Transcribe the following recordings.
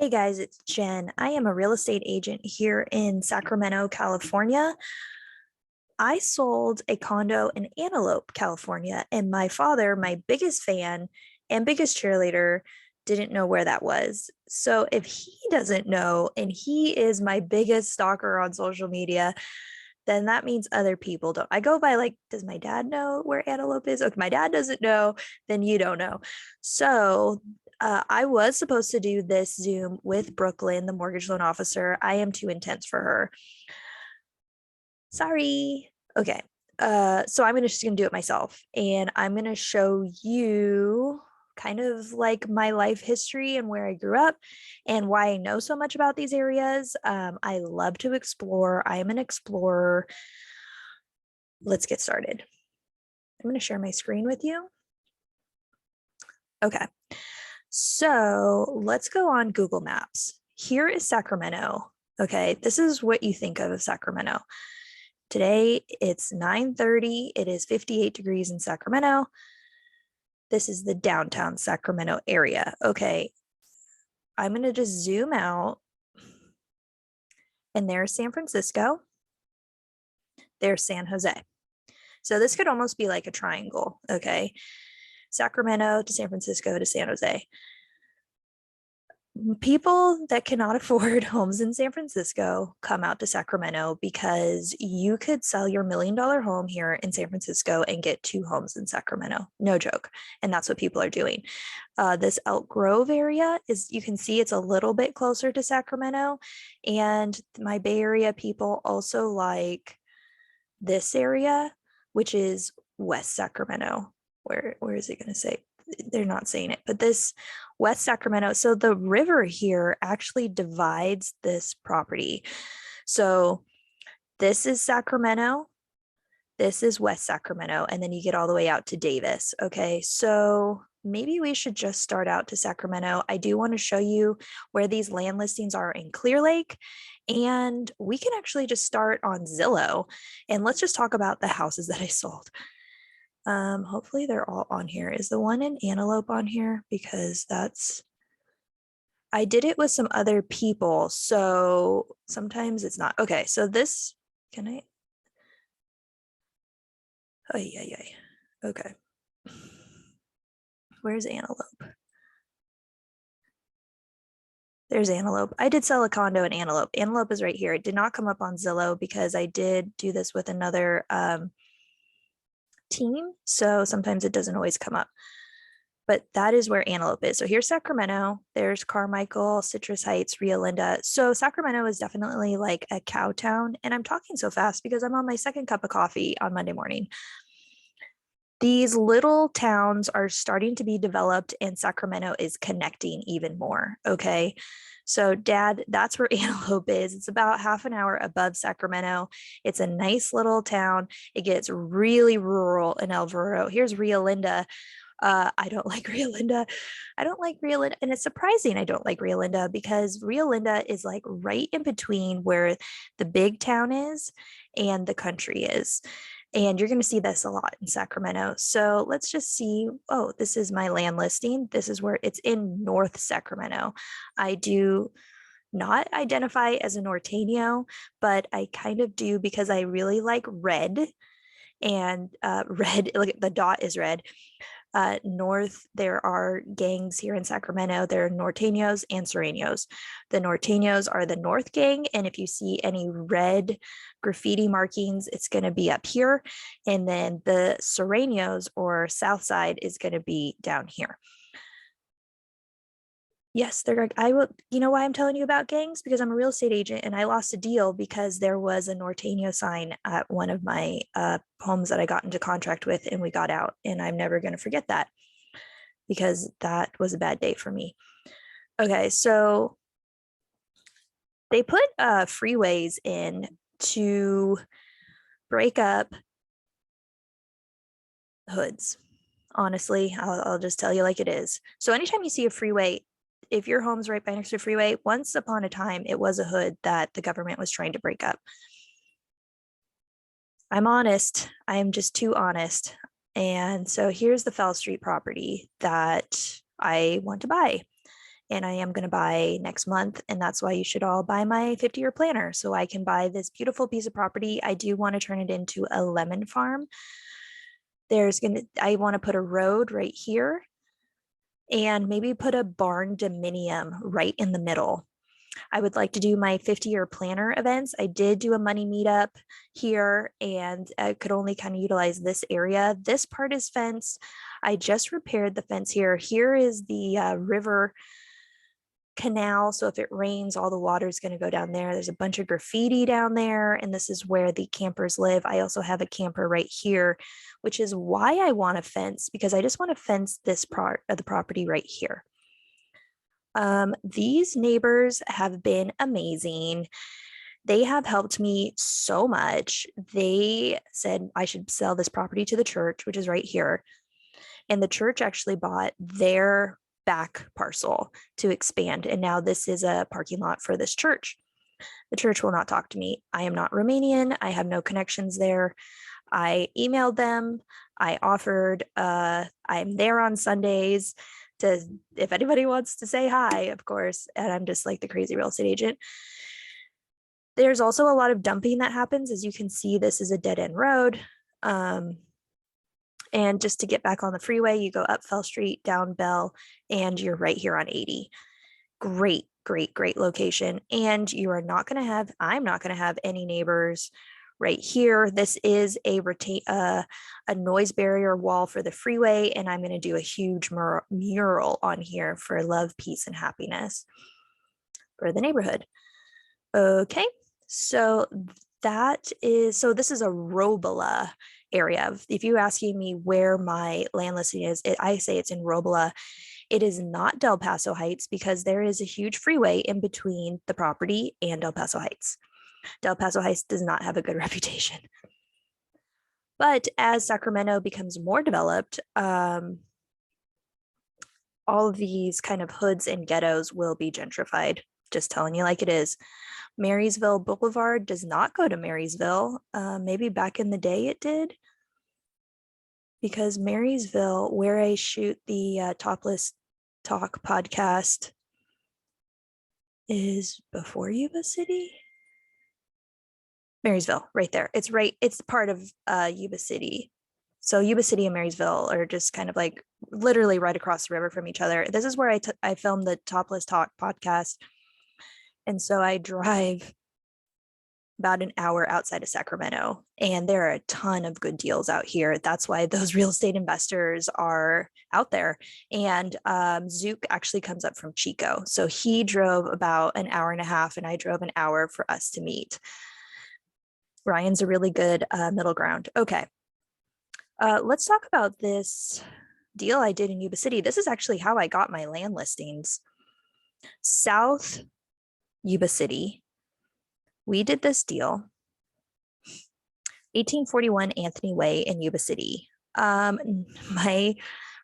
Hey guys, it's Jen. I am a real estate agent here in Sacramento, California. I sold a condo in Antelope, California, and my father, my biggest fan and biggest cheerleader, didn't know where that was. So if he doesn't know and he is my biggest stalker on social media, then that means other people don't. I go by like, does my dad know where Antelope is? Okay, my dad doesn't know, then you don't know. So I was supposed to do this Zoom with Brooklyn, the mortgage loan officer. I am too intense for her. Sorry. Okay. So I'm just gonna do it myself, and I'm gonna show you kind of like my life history and where I grew up and why I know so much about these areas. I love to explore. I am an explorer. Let's get started. I'm gonna share my screen with you. Okay. So let's go on Google Maps. Here is Sacramento. Okay, this is what you think of Sacramento. Today it's 9:30. It is 58 degrees in Sacramento. This is the downtown Sacramento area. Okay, I'm going to just zoom out. And there's San Francisco. There's San Jose. So this could almost be like a triangle. Okay, Sacramento to San Francisco to San Jose. People that cannot afford homes in San Francisco come out to Sacramento because you could sell your $1 million home here in San Francisco and get 2 homes in Sacramento. No joke. And that's what people are doing. This Elk Grove area is, you can see it's a little bit closer to Sacramento. And my Bay Area people also like this area, which is West Sacramento. Where is it going to say? They're not saying it, but this West Sacramento. So the river here actually divides this property. So this is Sacramento. This is West Sacramento. And then you get all the way out to Davis. Okay. So maybe we should just start out to Sacramento. I do want to show you where these land listings are in Clear Lake. And we can actually just start on Zillow. And let's just talk about the houses that I sold. Hopefully they're all on here. Is the one in Antelope on here? Because I did it with some other people, so sometimes it's not. Okay, so this, can I? Oh, yeah. Okay. Where's Antelope? There's Antelope. I did sell a condo in Antelope. Antelope is right here. It did not come up on Zillow because I did do this with another team. So sometimes it doesn't always come up. But that is where Antelope is. So here's Sacramento. There's Carmichael, Citrus Heights, Rio Linda. So Sacramento is definitely like a cow town. And I'm talking so fast because I'm on my second cup of coffee on Monday morning. These little towns are starting to be developed, and Sacramento is connecting even more. Okay. So, Dad, that's where Antelope is. It's about half an hour above Sacramento. It's a nice little town. It gets really rural in El Dorado. Here's Rio Linda. I don't like Rio Linda. I don't like Rio Linda. And it's surprising I don't like Rio Linda because Rio Linda is like right in between where the big town is and the country is. And you're going to see this a lot in Sacramento. So let's just see. Oh, this is my land listing. This is where it's in North Sacramento. I do not identify as a Norteño, but I kind of do because I really like red. And red, look, the dot is red. North, there are gangs here in Sacramento. There are Norteños and Sureños. The Norteños are the North gang, and if you see any red graffiti markings, it's going to be up here. And then the Sureños or South Side is going to be down here. Yes, they're. I will. You know why I'm telling you about gangs? Because I'm a real estate agent, and I lost a deal because there was a Norteño sign at one of my homes that I got into contract with, and we got out. And I'm never going to forget that because that was a bad day for me. Okay, so they put freeways in to break up hoods. Honestly, I'll just tell you like it is. So anytime you see a freeway, if your home's right by next to a freeway, once upon a time, it was a hood that the government was trying to break up. I'm honest. I'm just too honest. And so here's the Fell Street property that I want to buy. and I am going to buy next month. And that's why you should all buy my 50-year planner so I can buy this beautiful piece of property. I do want to turn it into a lemon farm. I want to put a road right here and maybe put a barn dominium right in the middle. I would like to do my 50-year planner events. I did do a money meetup here and I could only kind of utilize this area. This part is fenced. I just repaired the fence here. Here is the river canal. So if it rains, all the water is going to go down there. There's a bunch of graffiti down there, and this is where the campers live. I also have a camper right here, which is why I want a fence, because I just want to fence this part of the property right here. These neighbors have been amazing. They have helped me so much. They said I should sell this property to the church, which is right here. And the church actually bought their back parcel to expand. And now this is a parking lot for this church. The church will not talk to me. I am not Romanian. I have no connections there. I emailed them. I offered, I'm there on Sundays to, if anybody wants to say hi, of course. And I'm just like the crazy real estate agent. There's also a lot of dumping that happens. As you can see, this is a dead end road. And just to get back on the freeway, you go up Fell Street, down Bell, and you're right here on 80. Great, great, great location. And you are not going to have, I'm not going to have any neighbors right here. This is a noise barrier wall for the freeway, and I'm going to do a huge mural on here for love, peace, and happiness for the neighborhood. Okay, so this is a Robola area. If you're asking me where my land listing is, I say it's in Robola. It is not Del Paso Heights because there is a huge freeway in between the property and Del Paso Heights. Del Paso Heights does not have a good reputation. But as Sacramento becomes more developed, all of these kind of hoods and ghettos will be gentrified. Just telling you like it is. Marysville Boulevard does not go to Marysville. Maybe back in the day it did. Because Marysville, where I shoot the Topless Talk podcast, is before Yuba City. Marysville, right there. It's part of Yuba City. So Yuba City and Marysville are just kind of like literally right across the river from each other. This is where I filmed the Topless Talk podcast. And so I drive about an hour outside of Sacramento, and there are a ton of good deals out here. That's why those real estate investors are out there. And Zook actually comes up from Chico. So he drove about an hour and a half, and I drove an hour for us to meet. Ryan's a really good middle ground. Okay. Let's talk about this deal I did in Yuba City. This is actually how I got my land listings. South Yuba City. We did this deal, 1841 Anthony Way in Yuba City. My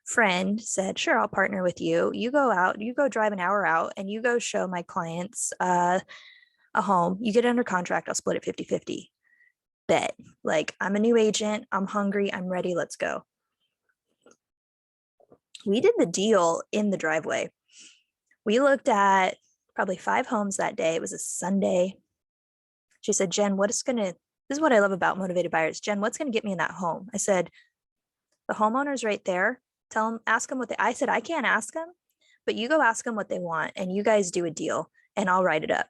friend said, sure, I'll partner with you. You go out, you go drive an hour out, and you go show my clients a home. You get under contract, I'll split it 50-50. Bet. Like, I'm a new agent, I'm hungry, I'm ready, let's go. We did the deal in the driveway. We looked at probably 5 homes that day. It was a Sunday. She said, Jen, this is what I love about motivated buyers. Jen, what's going to get me in that home? I said, the homeowner's right there. Tell them, ask them I said, I can't ask them, but you go ask them what they want and you guys do a deal and I'll write it up.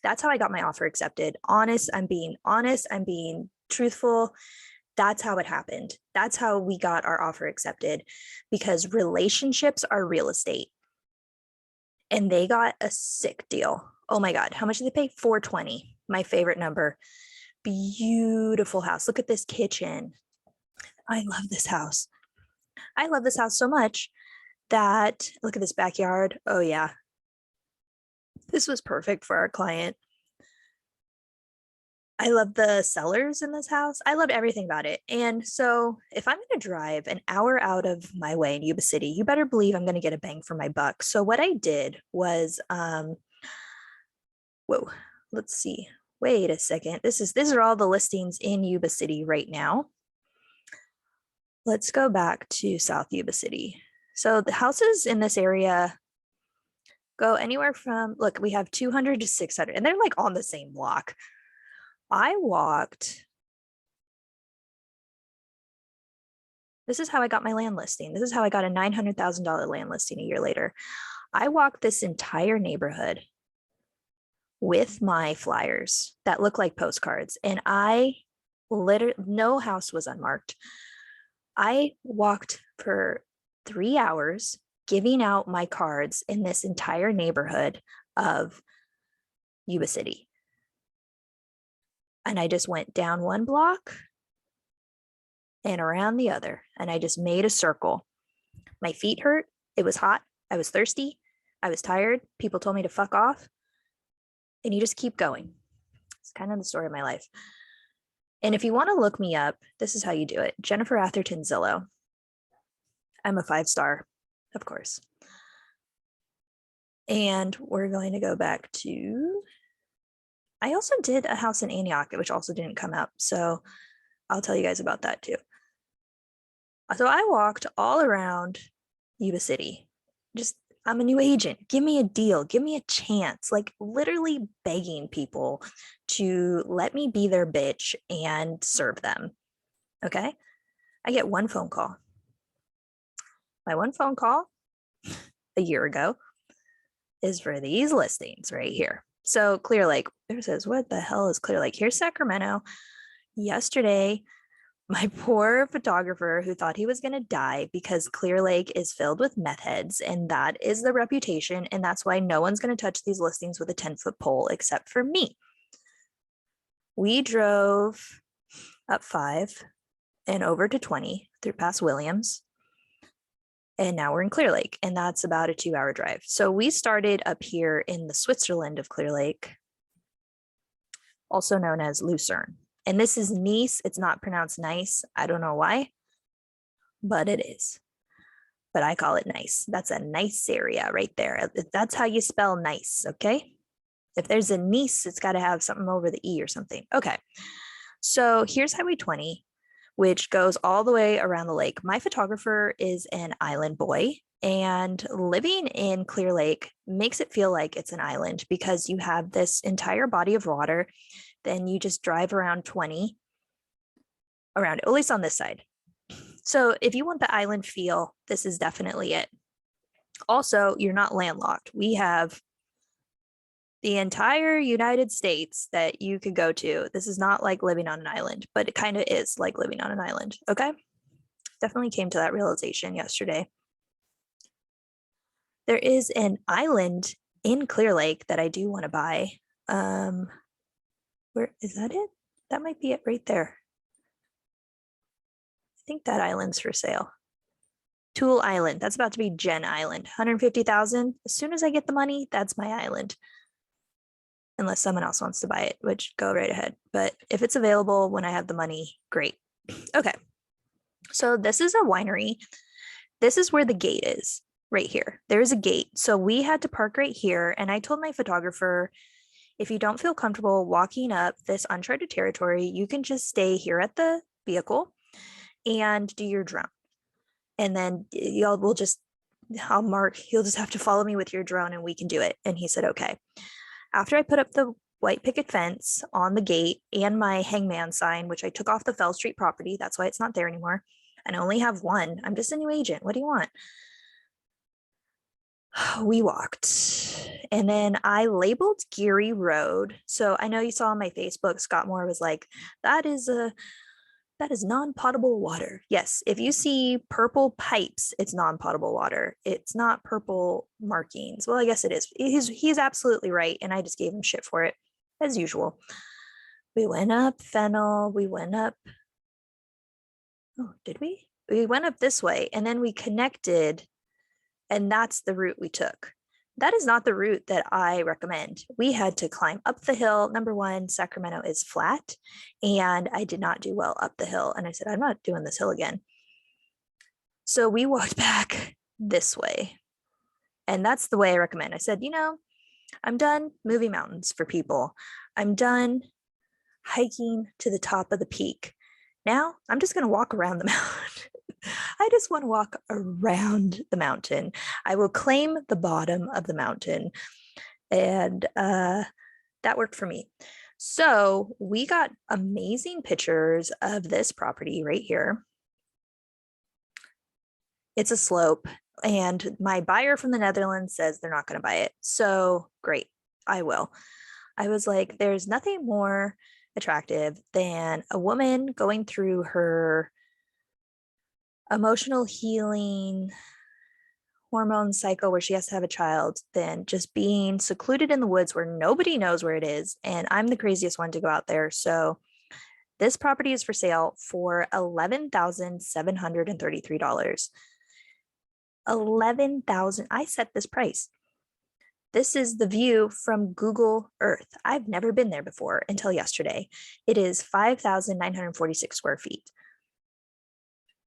That's how I got my offer accepted. I'm being truthful. That's how it happened. That's how we got our offer accepted, because relationships are real estate. And they got a sick deal. Oh my God. How much did they pay? $420. My favorite number. Beautiful house. Look at this kitchen. I love this house. I love this house so much that, look at this backyard. Oh yeah. This was perfect for our client. I love the sellers in this house. I loved everything about it. And so if I'm going to drive an hour out of my way in Yuba City, you better believe I'm going to get a bang for my buck. So what I did was, let's see. Wait a second. These are all the listings in Yuba City right now. Let's go back to South Yuba City. So the houses in this area Go anywhere from, look, we have 200 to 600, and they're like on the same block. I walked. This is how I got my land listing. This is how I got a $900,000 land listing a year later. I walked this entire neighborhood with my flyers that look like postcards, and I literally, no house was unmarked. I walked for 3 hours giving out my cards in this entire neighborhood of Yuba City. And I just went down one block and around the other, and I just made a circle. My feet hurt. It was hot. I was thirsty. I was tired. People told me to fuck off. And you just keep going. It's kind of the story of my life. And if you want to look me up, this is how you do it. Jennifer Atherton Zillow. I'm a 5-star, of course. And we're going to go back to, I also did a house in Antioch, which also didn't come up. So I'll tell you guys about that too. So I walked all around Yuba City. Just, I'm a new agent. Give me a deal. Give me a chance. Like literally begging people to let me be their bitch and serve them. Okay. I get one phone call. My one phone call a year ago is for these listings right here. So Clear Lake, it says, what the hell is Clear Lake? Here's Sacramento. Yesterday, my poor photographer who thought he was going to die because Clear Lake is filled with meth heads, and that is the reputation. And that's why no one's going to touch these listings with a 10-foot pole except for me. We drove up 5 and over to 20 through past Williams. And now we're in Clear Lake, and that's about a 2-hour drive. So we started up here in the Switzerland of Clear Lake, also known as Lucerne. And this is Nice. It's not pronounced nice. I don't know why, but it is. But I call it nice. That's a nice area right there. That's how you spell nice, okay? If there's a Nice, it's got to have something over the E or something. Okay. So here's Highway 20, which goes all the way around the lake. My photographer is an island boy, and living in Clear Lake makes it feel like it's an island because you have this entire body of water. Then you just drive around 20 around, at least on this side. So if you want the island feel, this is definitely it. Also, you're not landlocked. We have the entire United States that you could go to. This is not like living on an island, but it kind of is like living on an island. Okay. Definitely came to that realization yesterday. There is an island in Clear Lake that I do want to buy. Where is that it? That might be it right there. I think that island's for sale. Tool Island. That's about to be JENN Island. 150,000. As soon as I get the money, that's my island. Unless someone else wants to buy it, which go right ahead. But if it's available when I have the money, great. Okay. So this is a winery. This is where the gate is right here. There's a gate. So we had to park right here. And I told my photographer, if you don't feel comfortable walking up this uncharted territory, you can just stay here at the vehicle and do your drone. And then you'll just have to follow me with your drone and we can do it. And he said, okay. After I put up the white picket fence on the gate and my hangman sign, which I took off the Fell Street property, that's why it's not there anymore. And I only have one. I'm just a new agent. What do you want? We walked, and then I labeled Geary Road. So I know you saw on my Facebook, Scott Moore was like, that is non-potable water. Yes, if you see purple pipes, it's non-potable water. It's not purple markings. Well, I guess it is. He's absolutely right, and I just gave him shit for it, as usual. We went up Fennel. We went up. Oh, did we? We went up this way, and then we connected. And that's the route we took. That is not the route that I recommend. We had to climb up the hill. Number one, Sacramento is flat, and I did not do well up the hill. And I said, I'm not doing this hill again. So we walked back this way. And that's the way I recommend. I said, I'm done moving mountains for people. I'm done hiking to the top of the peak. Now I'm just going to walk around the mountain. I just want to walk around the mountain. I will claim the bottom of the mountain. And that worked for me. So we got amazing pictures of this property right here. It's a slope, and my buyer from the Netherlands says they're not going to buy it. So great, I will. I was like, there's nothing more attractive than a woman going through her emotional healing hormone cycle where she has to have a child than just being secluded in the woods where nobody knows where it is. And I'm the craziest one to go out there. So this property is for sale for $11,733. 11,000. I set this price. This is the view from Google Earth. I've never been there before until yesterday. It is 5,946 square feet.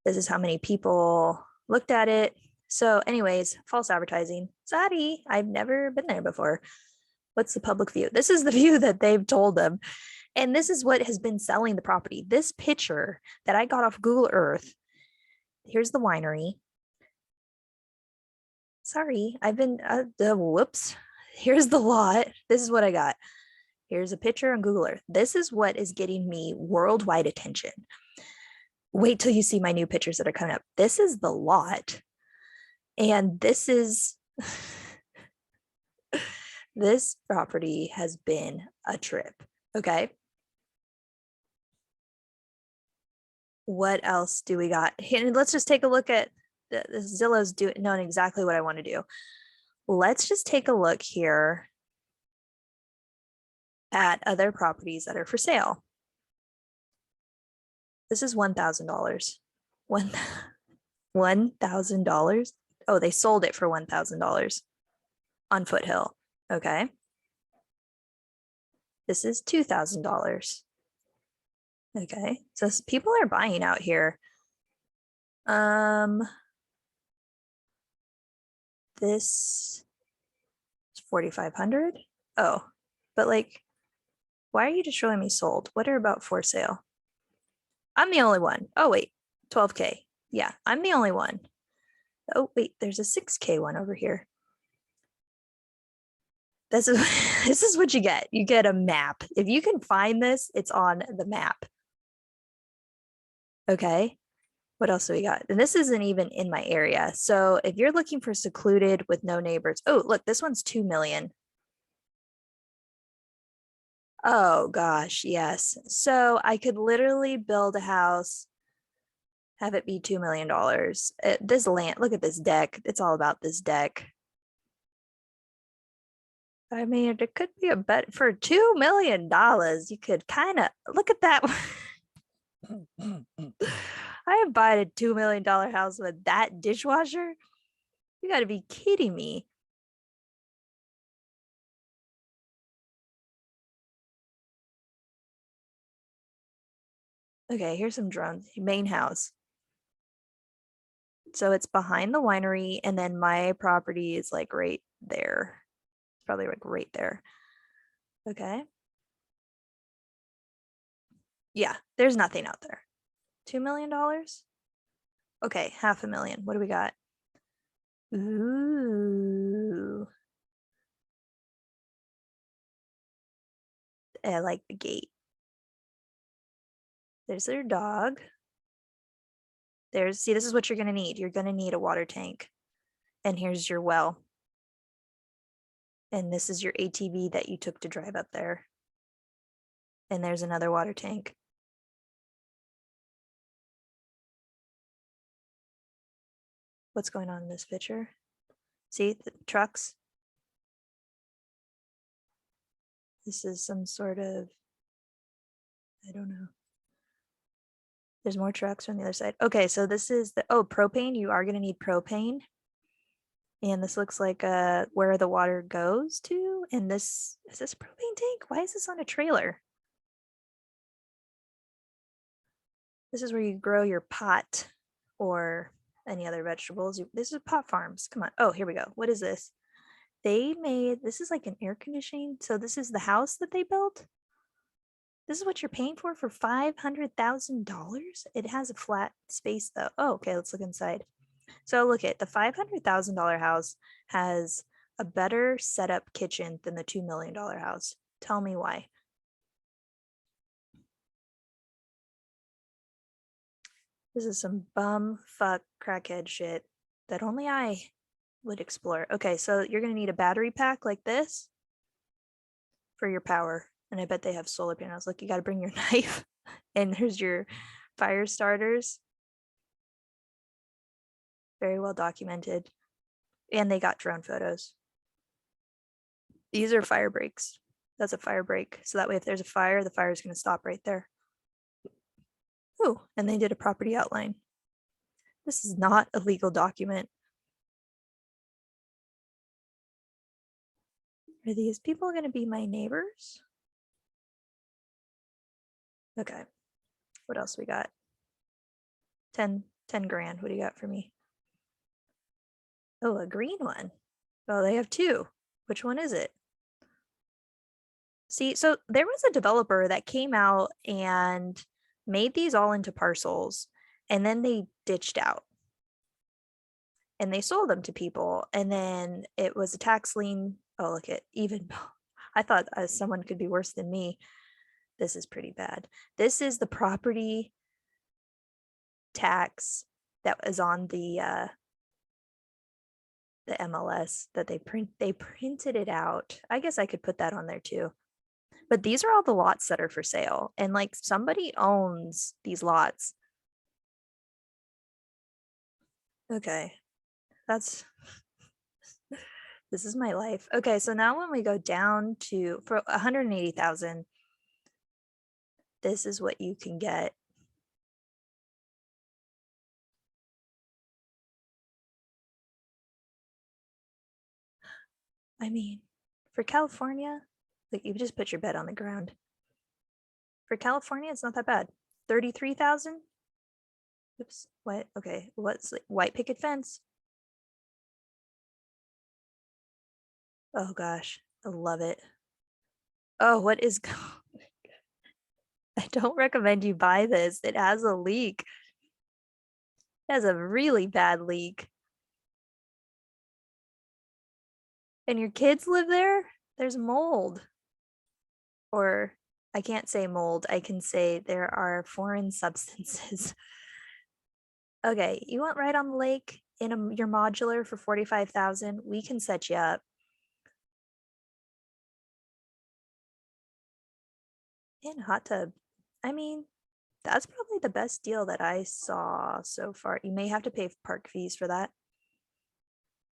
This is how many people looked at it. So anyways, false advertising. Sorry, I've never been there before. What's the public view? This is the view that they've told them. And this is what has been selling the property. This picture that I got off Google Earth. Here's the winery. Sorry, I've been, whoops. Here's the lot. This is what I got. Here's a picture on Google Earth. This is what is getting me worldwide attention. Wait till you see my new pictures that are coming up. This is the lot. And this is, this property has been a trip. Okay. What else do we got? And let's just take a look at the Zillow's knowing exactly what I want to do. Let's just take a look here at other properties that are for sale. This is $1,000. $1,000. Oh, they sold it for $1,000 on Foothill. Okay. This is $2,000. Okay. So people are buying out here. This is 4,500. Oh, but like, why are you just showing me sold? What are about for sale? I'm the only one. Oh, wait, 12K. Yeah, I'm the only one. Oh, wait, there's a 6K one over here. This is what you get. You get a map. If you can find this, it's on the map. Okay. What else do we got? And this isn't even in my area. So if you're looking for secluded with no neighbors, oh, look, this one's 2 million. Oh gosh, yes. So I could literally build a house, have it be $2 million. This land, look at this deck. It's all about this deck. I mean, it could be a bet for $2 million. You could kind of look at that. I am buying a $2 million house with that dishwasher. You got to be kidding me. Okay, here's some drones. Main house. So it's behind the winery, and then my property is like right there. It's probably like right there. Okay. Yeah, there's nothing out there. $2 million? Okay, $500,000. What do we got? Ooh. I like the gate. There's their dog. See, this is what you're going to need. You're going to need a water tank. And here's your well. And this is your ATV that you took to drive up there. And there's another water tank. What's going on in this picture? See the trucks? This is some sort of, I don't know. There's more trucks on the other side. Okay, so this is the, oh, propane. You are going to need propane. And this looks like where the water goes to. And this, is this a propane tank? Why is this on a trailer? This is where you grow your pot or any other vegetables. This is pot farms. Come on. Oh, here we go. What is this? They made, this is like an air conditioning. So this is the house that they built. This is what you're paying for $500,000? It has a flat space though. Oh, okay, let's look inside. So look at the $500,000 house has a better setup kitchen than the $2 million house. Tell me why. This is some bum fuck crackhead shit that only I would explore. Okay, so you're gonna need a battery pack like this for your power. And I bet they have solar panels. Look, you gotta bring your knife. And there's your fire starters. Very well documented. And they got drone photos. These are fire breaks. That's a fire break. So that way if there's a fire, the fire is gonna stop right there. Oh, and they did a property outline. This is not a legal document. Are these people going to be my neighbors? Okay. What else we got? 10 grand. What do you got for me? Oh, a green one. Oh, they have two. Which one is it? See, so there was a developer that came out and made these all into parcels, and then they ditched out. And they sold them to people, and then it was a tax lien. Oh, look at even. I thought someone could be worse than me. This is pretty bad. This is the property tax that was on the MLS that they printed it out. I guess I could put that on there too. But these are all the lots that are for sale, and like somebody owns these lots. Okay. That's this is my life. Okay, so now when we go down to for 180,000, this is what you can get. I mean, for California, like you just put your bed on the ground. For California, it's not that bad. 33,000. Oops. What? Okay. What's like, white picket fence? Oh gosh, I love it. Oh, what is? I don't recommend you buy this. It has a leak. It has a really bad leak. And your kids live there? There's mold. Or I can't say mold. I can say there are foreign substances. Okay, you want right on the lake in your modular for 45,000? We can set you up. In hot tub. I mean, that's probably the best deal that I saw so far. You may have to pay park fees for that.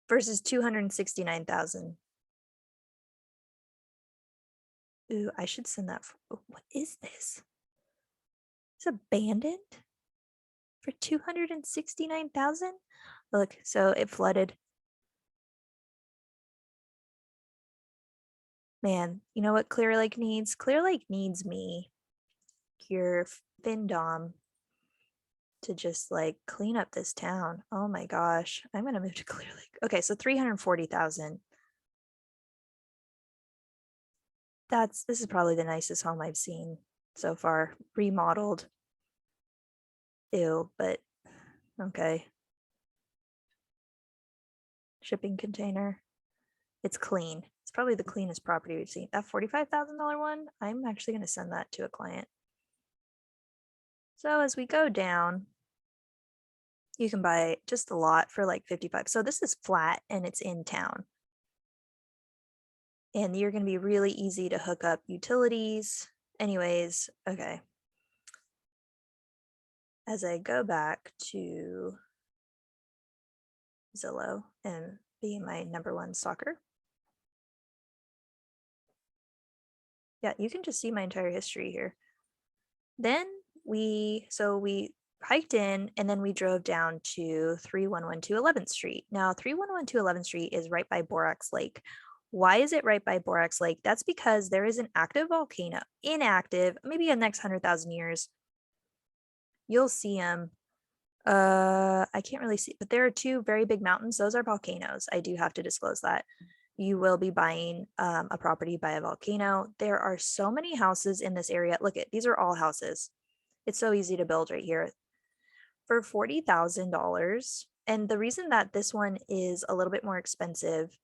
Versus 269,000. Ooh, I should send that. What is this? It's abandoned for 269,000. Look, so it flooded. Man, you know what Clear Lake needs? Clear Lake needs me, your FinDom, to just like clean up this town. Oh my gosh, I'm gonna move to Clear Lake. Okay, so 340,000. This is probably the nicest home I've seen so far. Remodeled. Ew, but okay. Shipping container. It's clean. It's probably the cleanest property we've seen. That $45,000 one, I'm actually going to send that to a client. So as we go down, you can buy just a lot for like 55. So this is flat and it's in town. And you're going to be really easy to hook up utilities. Anyways, okay. As I go back to Zillow and being my #1 stalker. Yeah, you can just see my entire history here. Then we hiked in and then we drove down to 3112 11th Street. Now 3112 11th Street is right by Borax Lake. Why is it right by Borax Lake? That's because there is an active volcano, inactive, maybe in the next 100,000 years. You'll see them. I can't really see, but there are two very big mountains. Those are volcanoes. I do have to disclose that. you will be buying a property by a volcano. There are so many houses in this area. Look at these are all houses. It's so easy to build right here for $40,000. And the reason that this one is a little bit more expensive,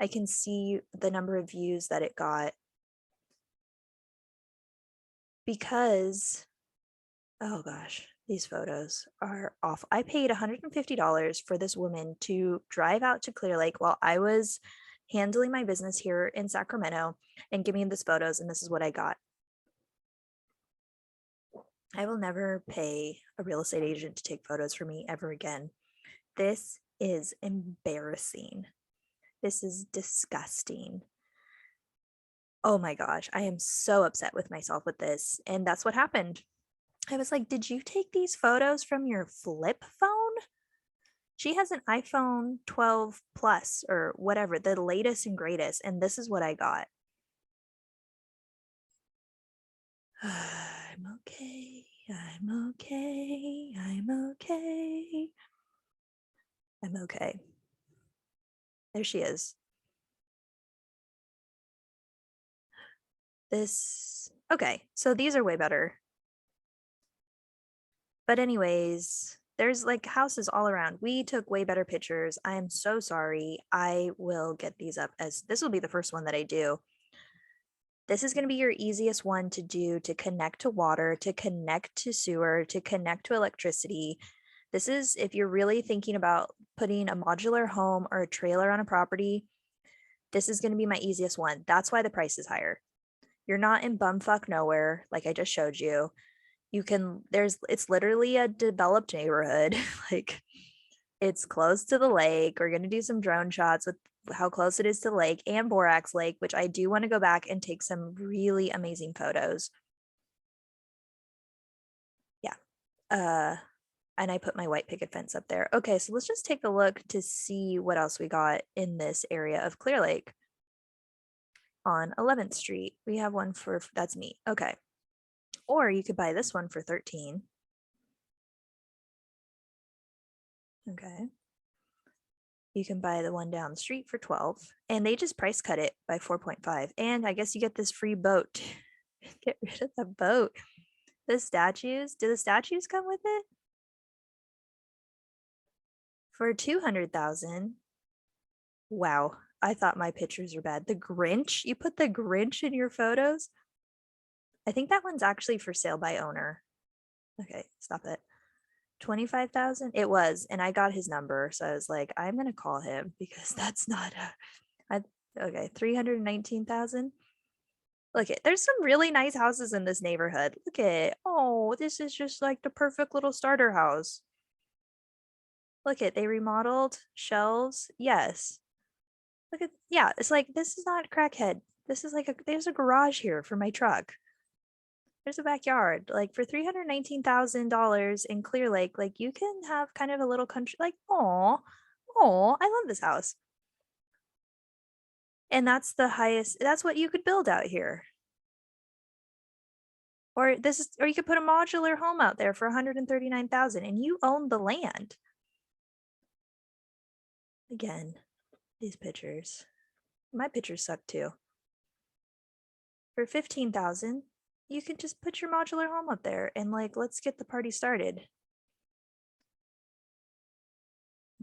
I can see the number of views that it got because, oh gosh, these photos are awful. I paid $150 for this woman to drive out to Clear Lake while I was handling my business here in Sacramento and give me these photos, and this is what I got. I will never pay a real estate agent to take photos for me ever again. This is embarrassing. This is disgusting. Oh my gosh, I am so upset with myself with this. And that's what happened. I was like, did you take these photos from your flip phone? She has an iPhone 12 Plus or whatever, the latest and greatest. And this is what I got. I'm okay. I'm okay. I'm okay. I'm okay. There she is. Okay, so these are way better. But anyways, there's like houses all around. We took way better pictures. I am so sorry. I will get these up as this will be the first one that I do. This is going to be your easiest one to do to connect to water, to connect to sewer, to connect to electricity. This is if you're really thinking about putting a modular home or a trailer on a property, this is going to be my easiest one. That's why the price is higher. You're not in bumfuck nowhere, like I just showed you. It's literally a developed neighborhood. Like it's close to the lake. We're going to do some drone shots with how close it is to the lake and Borax Lake, which I do want to go back and take some really amazing photos. Yeah. And I put my white picket fence up there. Okay, so let's just take a look to see what else we got in this area of Clear Lake. On 11th Street, we have one for, that's me. Okay. Or you could buy this one for 13. Okay. You can buy the one down the street for 12. And they just price cut it by 4.5. And I guess you get this free boat. Get rid of the boat. The statues, do the statues come with it? For 200,000. Wow. I thought my pictures were bad. The Grinch? You put the Grinch in your photos? I think that one's actually for sale by owner. Okay, stop it. 25,000 it was, and I got his number, so I was like, I'm gonna call him because that's not okay. 319,000. Look at there's some really nice houses in this neighborhood. Look at oh, this is just like the perfect little starter house. Look at they remodeled shelves. Yes. Look at yeah, it's like this is not crackhead. This is like there's a garage here for my truck. There's a backyard. Like for $319,000 in Clear Lake, like you can have kind of a little country, like, oh, I love this house. And that's the highest, that's what you could build out here. Or you could put a modular home out there for 139,000 and you own the land. Again, these pictures. My pictures suck too. For 15,000, you can just put your modular home up there and like let's get the party started.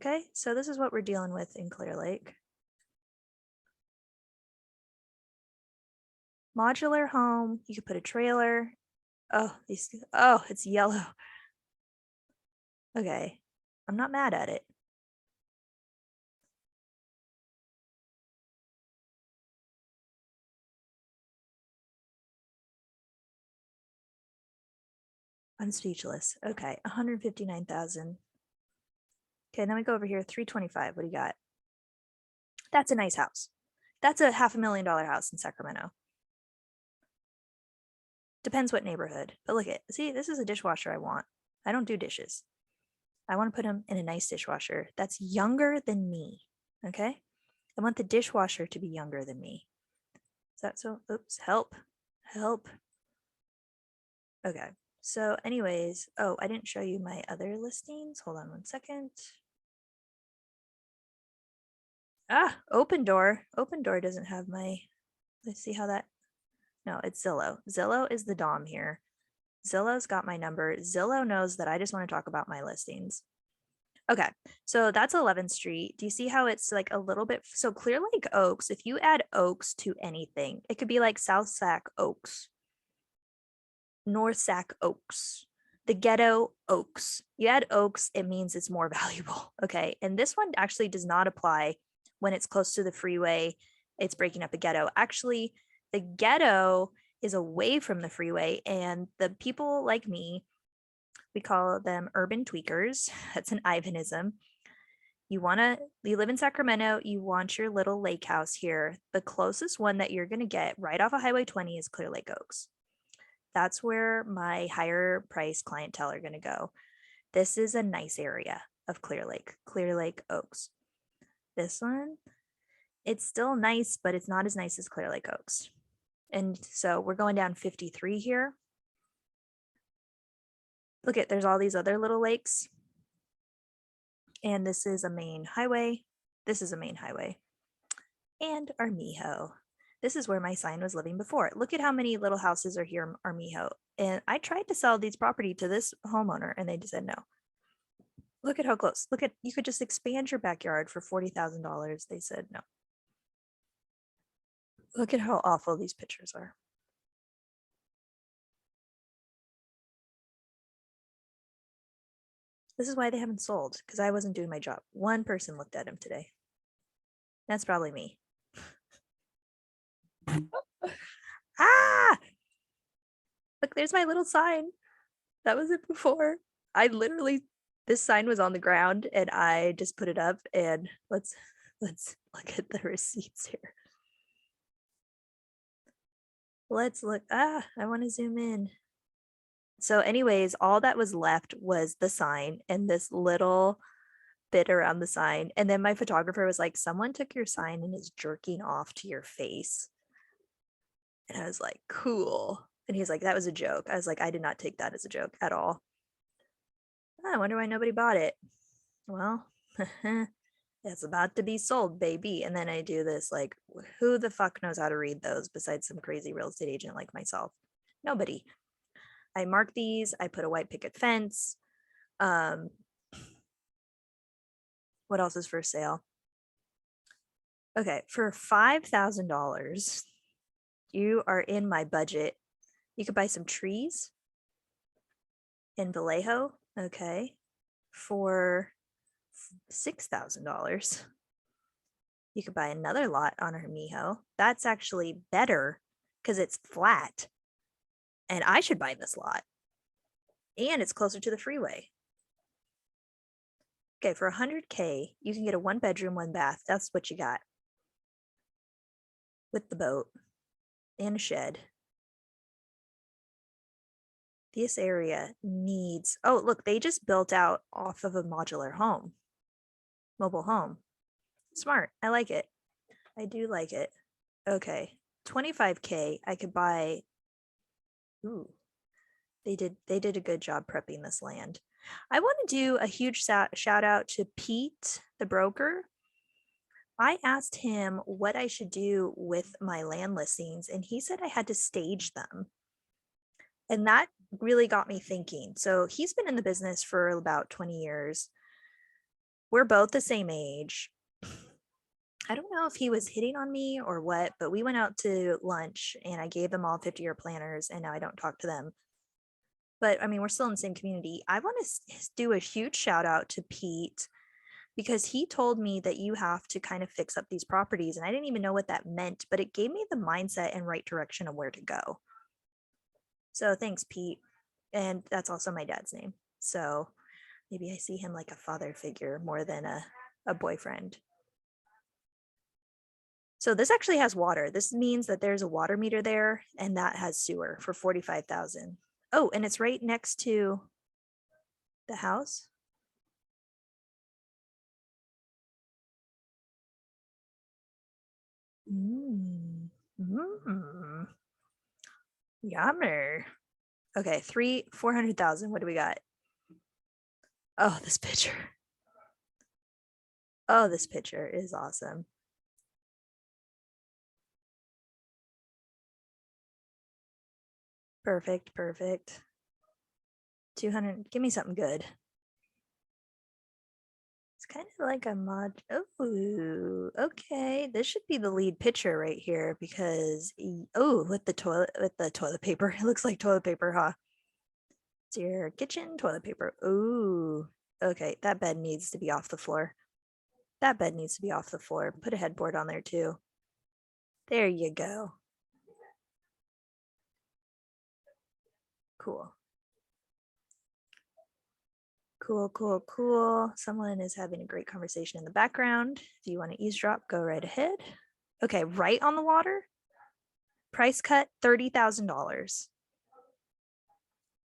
Okay, so this is what we're dealing with in Clear Lake. Modular home, you could put a trailer. Oh, it's yellow. Okay, I'm not mad at it. I'm speechless. Okay, 159,000. Okay, then we go over here, 325. What do you got? That's a nice house. That's a $500,000 house in Sacramento. Depends what neighborhood. But look at, see, this is a dishwasher I want. I don't do dishes. I want to put them in a nice dishwasher that's younger than me. Okay? I want the dishwasher to be younger than me. Is that so? Oops, help. Okay. So anyways, oh, I didn't show you my other listings. Hold on one second. Open Door. Open Door doesn't have my, let's see how that, no, it's Zillow. Zillow is the Dom here. Zillow's got my number. Zillow knows that I just want to talk about my listings. Okay, so that's 11th Street. Do you see how it's like a little bit? So Clear Lake Oaks, if you add Oaks to anything, it could be like South Sac Oaks, North Sac Oaks, the Ghetto Oaks. You add Oaks, it means it's more valuable. Okay, and this one actually does not apply when it's close to the freeway. It's breaking up a ghetto. Actually, the ghetto is away from the freeway, and the people like me, we call them urban tweakers. That's an Ivanism. You live in Sacramento, you want your little lake house here. The closest one that you're going to get right off of Highway 20 is Clear Lake Oaks. That's where my higher price clientele are going to go. This is a nice area of Clear Lake Oaks. This one, it's still nice, but it's not as nice as Clear Lake Oaks. And so we're going down 53 here. Look at, there's all these other little lakes. And this is a main highway. This is a main highway. And Armijo. This is where my sign was living before. Look at how many little houses are here in Armijo. And I tried to sell these property to this homeowner and they just said no. Look at how close. Look at, you could just expand your backyard for $40,000. They said no. Look at how awful these pictures are. This is why they haven't sold, because I wasn't doing my job. One person looked at him today. That's probably me. Look, there's my little sign. That was it before. I literally, this sign was on the ground and I just put it up, and let's look at the receipts here. Let's look. I want to zoom in. So anyways, all that was left was the sign and this little bit around the sign. And then my photographer was like, someone took your sign and is jerking off to your face. And I was like, cool. And he's like, that was a joke. I was like, I did not take that as a joke at all. I wonder why nobody bought it. Well, it's about to be sold, baby. And then I do this, like, who the fuck knows how to read those besides some crazy real estate agent like myself? Nobody. I mark these, I put a white picket fence. What else is for sale? Okay, for $5,000, you are in my budget. You could buy some trees in Vallejo. Okay, for $6,000. You could buy another lot on Armijo. That's actually better because it's flat. And I should buy this lot. And it's closer to the freeway. Okay, for $100K, you can get a 1-bedroom, 1-bath. That's what you got. With the boat and a shed. This area needs, oh, look, they just built out off of a modular home. Mobile home. Smart. I like it. I do like it. Okay, 25K, I could buy. Ooh, they did a good job prepping this land. I want to do a huge shout out to Pete, the broker. I asked him what I should do with my land listings, and he said I had to stage them. And that really got me thinking. So he's been in the business for about 20 years. We're both the same age. I don't know if he was hitting on me or what, but we went out to lunch and I gave them all 50-year planners, and now I don't talk to them. But I mean, we're still in the same community. I want to do a huge shout out to Pete, because he told me that you have to kind of fix up these properties. And I didn't even know what that meant, but it gave me the mindset and right direction of where to go. So thanks, Pete. And that's also my dad's name. So maybe I see him like a father figure more than a boyfriend. So this actually has water. This means that there's a water meter there, and that has sewer for $45,000. Oh, and it's right next to the house. Yummer. Okay, 400,000. What do we got? Oh, this picture. Oh, this picture is awesome. Perfect, perfect. 200, give me something good. It's kind of like a mod. Oh, okay. This should be the lead picture right here because oh, with the toilet paper. It looks like toilet paper, huh? It's your kitchen toilet paper. Ooh. Okay, that bed needs to be off the floor. That bed needs to be off the floor. Put a headboard on there too. There you go. Cool. Cool, cool, cool. Someone is having a great conversation in the background. If you want to eavesdrop, go right ahead. Okay, right on the water. Price cut $30,000.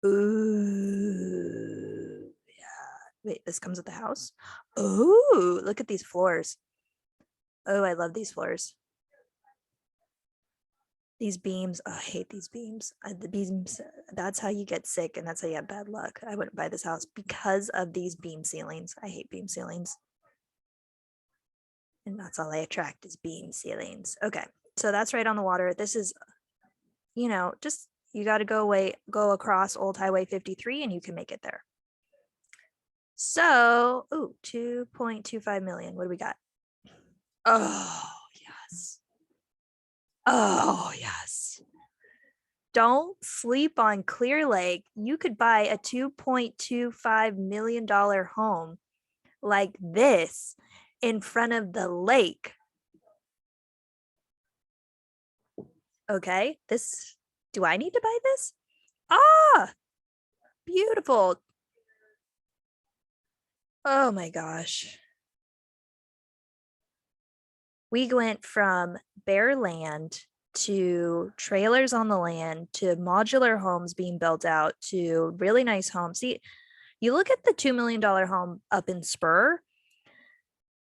Ooh, yeah. Wait, this comes with the house? Ooh, look at these floors. Oh, I love these floors. These beams. Oh, I hate these beams. The beams, that's how you get sick and that's how you have bad luck. I wouldn't buy this house because of these beam ceilings. I hate beam ceilings. And that's all I attract is beam ceilings. Okay, so that's right on the water. This is, just you got to go across Old Highway 53 and you can make it there. So, 2.25 million. What do we got? Oh, yes. Oh, yes. Don't sleep on Clear Lake. You could buy a $2.25 million home like this in front of the lake. Okay, do I need to buy this? Ah, beautiful. Oh my gosh. We went from bare land to trailers on the land to modular homes being built out to really nice homes. See, you look at the $2 million home up in Spur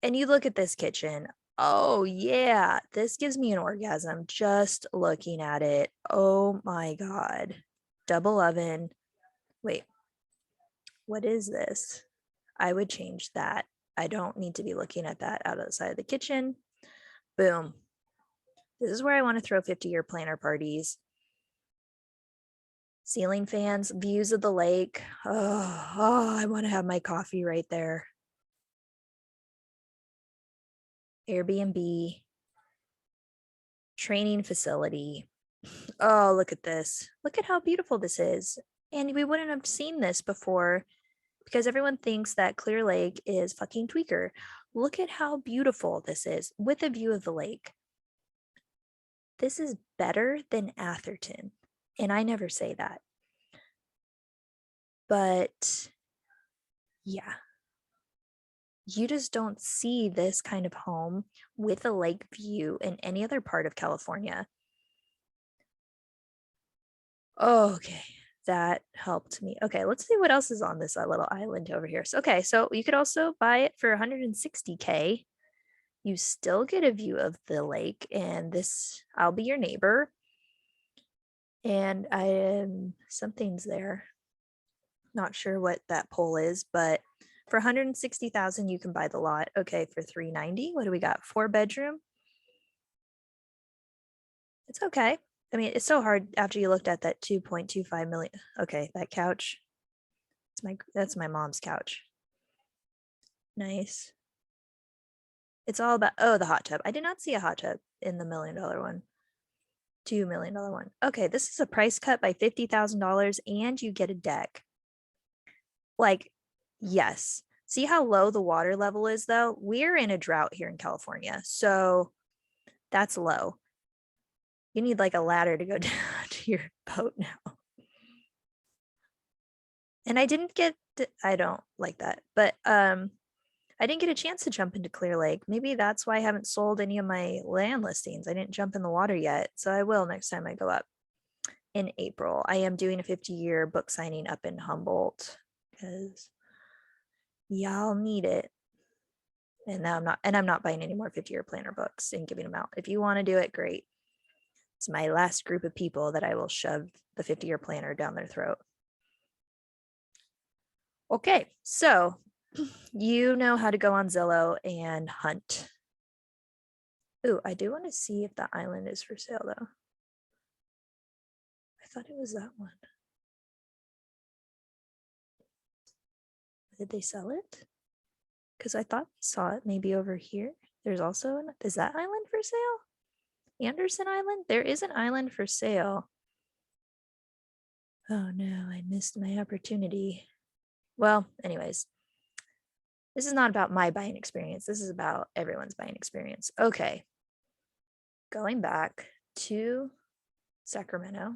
and you look at this kitchen. Oh, yeah, this gives me an orgasm just looking at it. Oh my God. Double oven. Wait, what is this? I would change that. I don't need to be looking at that out of the side of the kitchen. Boom. This is where I want to throw 50-year planner parties. Ceiling fans, views of the lake. Oh, I want to have my coffee right there. Airbnb, training facility. Oh, look at this. Look at how beautiful this is. And we wouldn't have seen this before because everyone thinks that Clear Lake is fucking tweaker. Look at how beautiful this is with a view of the lake. This is better than Atherton. And I never say that. But yeah, you just don't see this kind of home with a lake view in any other part of California. Okay, that helped me. Okay, let's see what else is on this little island over here. So you could also buy it for 160K. You still get a view of the lake, and I'll be your neighbor. And something's there. Not sure what that pole is, but for 160,000, you can buy the lot. Okay, for 390, what do we got? 4-bedroom. It's okay. I mean, it's so hard after you looked at that 2.25 million. Okay, that couch. That's my mom's couch. Nice. It's all about the hot tub. I did not see a hot tub in the $1 million one. $2 million one. Okay, this is a price cut by $50,000 and you get a deck. Like, yes. See how low the water level is though? We're in a drought here in California. So that's low. You need like a ladder to go down to your boat now. And I don't like that, but I didn't get a chance to jump into Clear Lake. Maybe that's why I haven't sold any of my land listings. I didn't jump in the water yet. So I will next time I go up in April. I am doing a 50-year book signing up in Humboldt because y'all need it. And now I'm not buying any more 50-year planner books and giving them out. If you want to do it, great. It's my last group of people that I will shove the 50-year planner down their throat. Okay, so you know how to go on Zillow and hunt. Ooh, I do want to see if the island is for sale though. thought it was that one. Did they sell it? Because I thought I saw it maybe over here. There's also is that island for sale? Anderson Island? There is an island for sale. Oh no, I missed my opportunity. Well, anyways, this is not about my buying experience. This is about everyone's buying experience. Okay. Going back to Sacramento.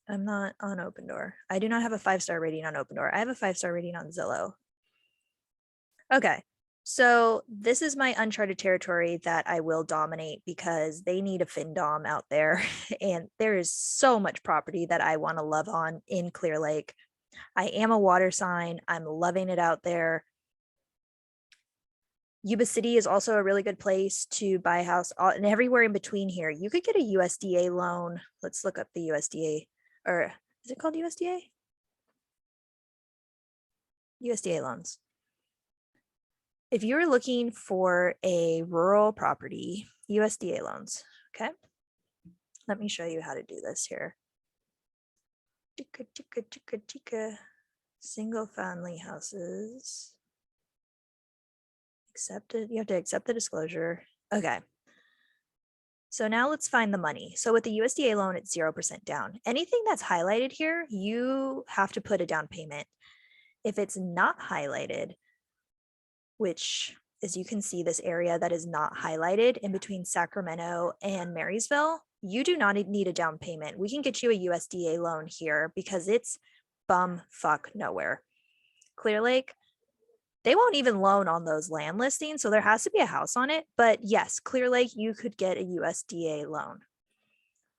I'm not on Open Door. I do not have a 5-star rating on Open Door. I have a 5-star rating on Zillow. Okay. So this is my uncharted territory that I will dominate because they need a FinDom out there. And there is so much property that I want to love on in Clear Lake. I am a water sign. I'm loving it out there. Yuba City is also a really good place to buy a house, and everywhere in between here. You could get a USDA loan. Let's look up the USDA, or is it called USDA? USDA loans. If you're looking for a rural property, USDA loans, okay? Let me show you how to do this here. Single family houses. Accepted. You have to accept the disclosure. Okay. So now let's find the money. So with the USDA loan, it's 0% down. Anything that's highlighted here, you have to put a down payment. If it's not highlighted, which as you can see, this area that is not highlighted in between Sacramento and Marysville, you do not need a down payment. We can get you a USDA loan here because it's bum fuck nowhere. Clear Lake, they won't even loan on those land listings, so there has to be a house on it. But yes, Clear Lake, you could get a USDA loan.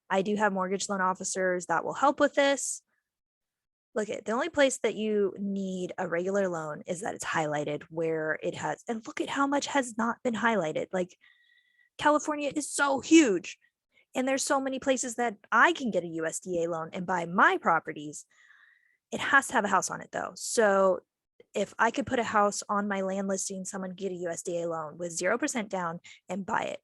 I do have mortgage loan officers that will help with this. Look at the only place that you need a regular loan is that it's highlighted where it has, and look at how much has not been highlighted. Like California is so huge, and there's so many places that I can get a USDA loan and buy my properties. It has to have a house on it though. So if I could put a house on my land listing, someone get a USDA loan with 0% down and buy it.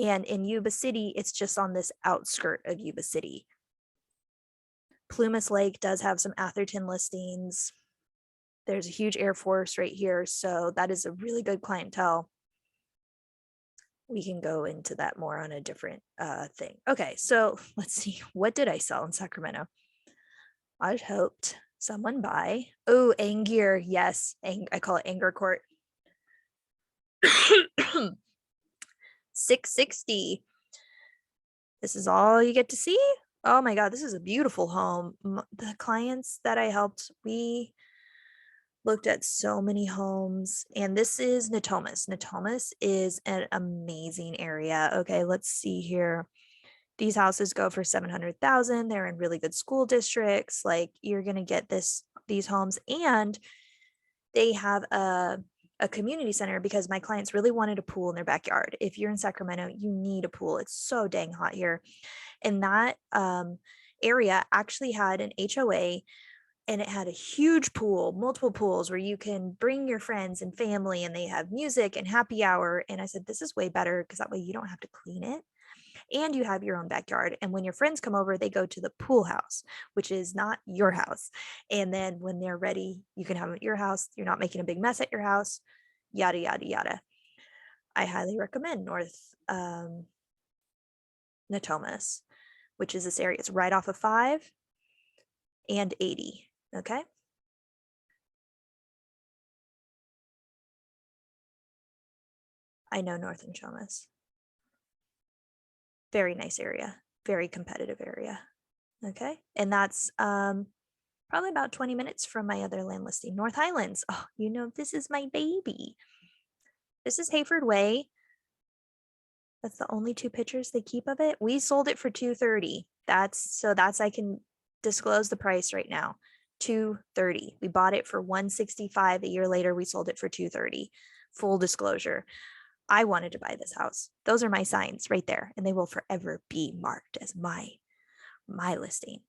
And in Yuba City, it's just on this outskirt of Yuba City. Plumas Lake does have some Atherton listings. There's a huge Air Force right here. So that is a really good clientele. We can go into that more on a different thing. Okay, so let's see. What did I sell in Sacramento? I hoped someone buy. Oh, Angier. Yes. I call it Anger Court. 660. This is all you get to see. Oh my God, this is a beautiful home. The clients that I helped, we looked at so many homes, and this is Natomas. Natomas is an amazing area. Okay, let's see here. These houses go for 700,000. They're in really good school districts. Like you're going to get these homes, and they have a community center because my clients really wanted a pool in their backyard. If you're in Sacramento, you need a pool. It's so dang hot here. And that area actually had an HOA, and it had a huge pool, multiple pools where you can bring your friends and family, and they have music and happy hour. And I said, this is way better because that way you don't have to clean it. And you have your own backyard. And when your friends come over, they go to the pool house, which is not your house. And then when they're ready, you can have them at your house. You're not making a big mess at your house, yada, yada, yada. I highly recommend North Natomas, which is this area. It's right off of 5 and 80. Okay. I know North Natomas. Very nice area, very competitive area. Okay. And that's probably about 20 minutes from my other land listing, North Highlands. Oh, you know, this is my baby. This is Hayford Way. That's the only 2 pictures they keep of it. We sold it for $230. That's I can disclose the price right now. $230. We bought it for $165. A year later, we sold it for $230. Full disclosure. I wanted to buy this house. Those are my signs right there, and they will forever be marked as my listing.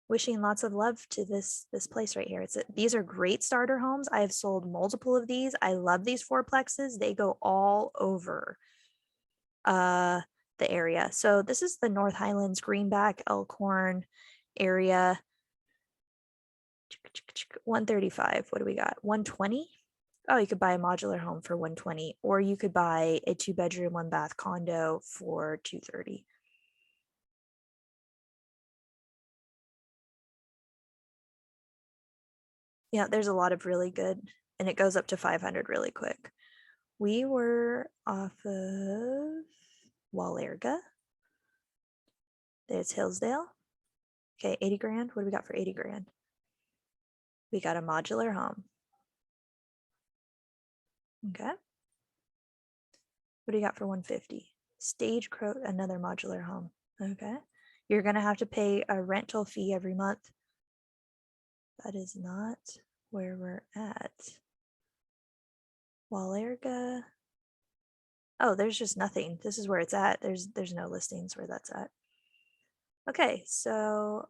Wishing lots of love to this place right here. These are great starter homes. I have sold multiple of these. I love these fourplexes. They go all over the area. So this is the North Highlands, Greenback, Elkhorn area. 135. What do we got? 120. Oh, you could buy a modular home for 120, or you could buy a 2-bedroom, 1-bath condo for 230. Yeah, there's a lot of really good, and it goes up to 500 really quick. We were off of Wallerga. There's Hillsdale. Okay, 80 grand. What do we got for 80 grand? We got a modular home. Okay. What do you got for 150? Stagecoach, another modular home. Okay. You're going to have to pay a rental fee every month. That is not where we're at. Wallerga. Oh, there's just nothing. This is where it's at. There's no listings where that's at. Okay, so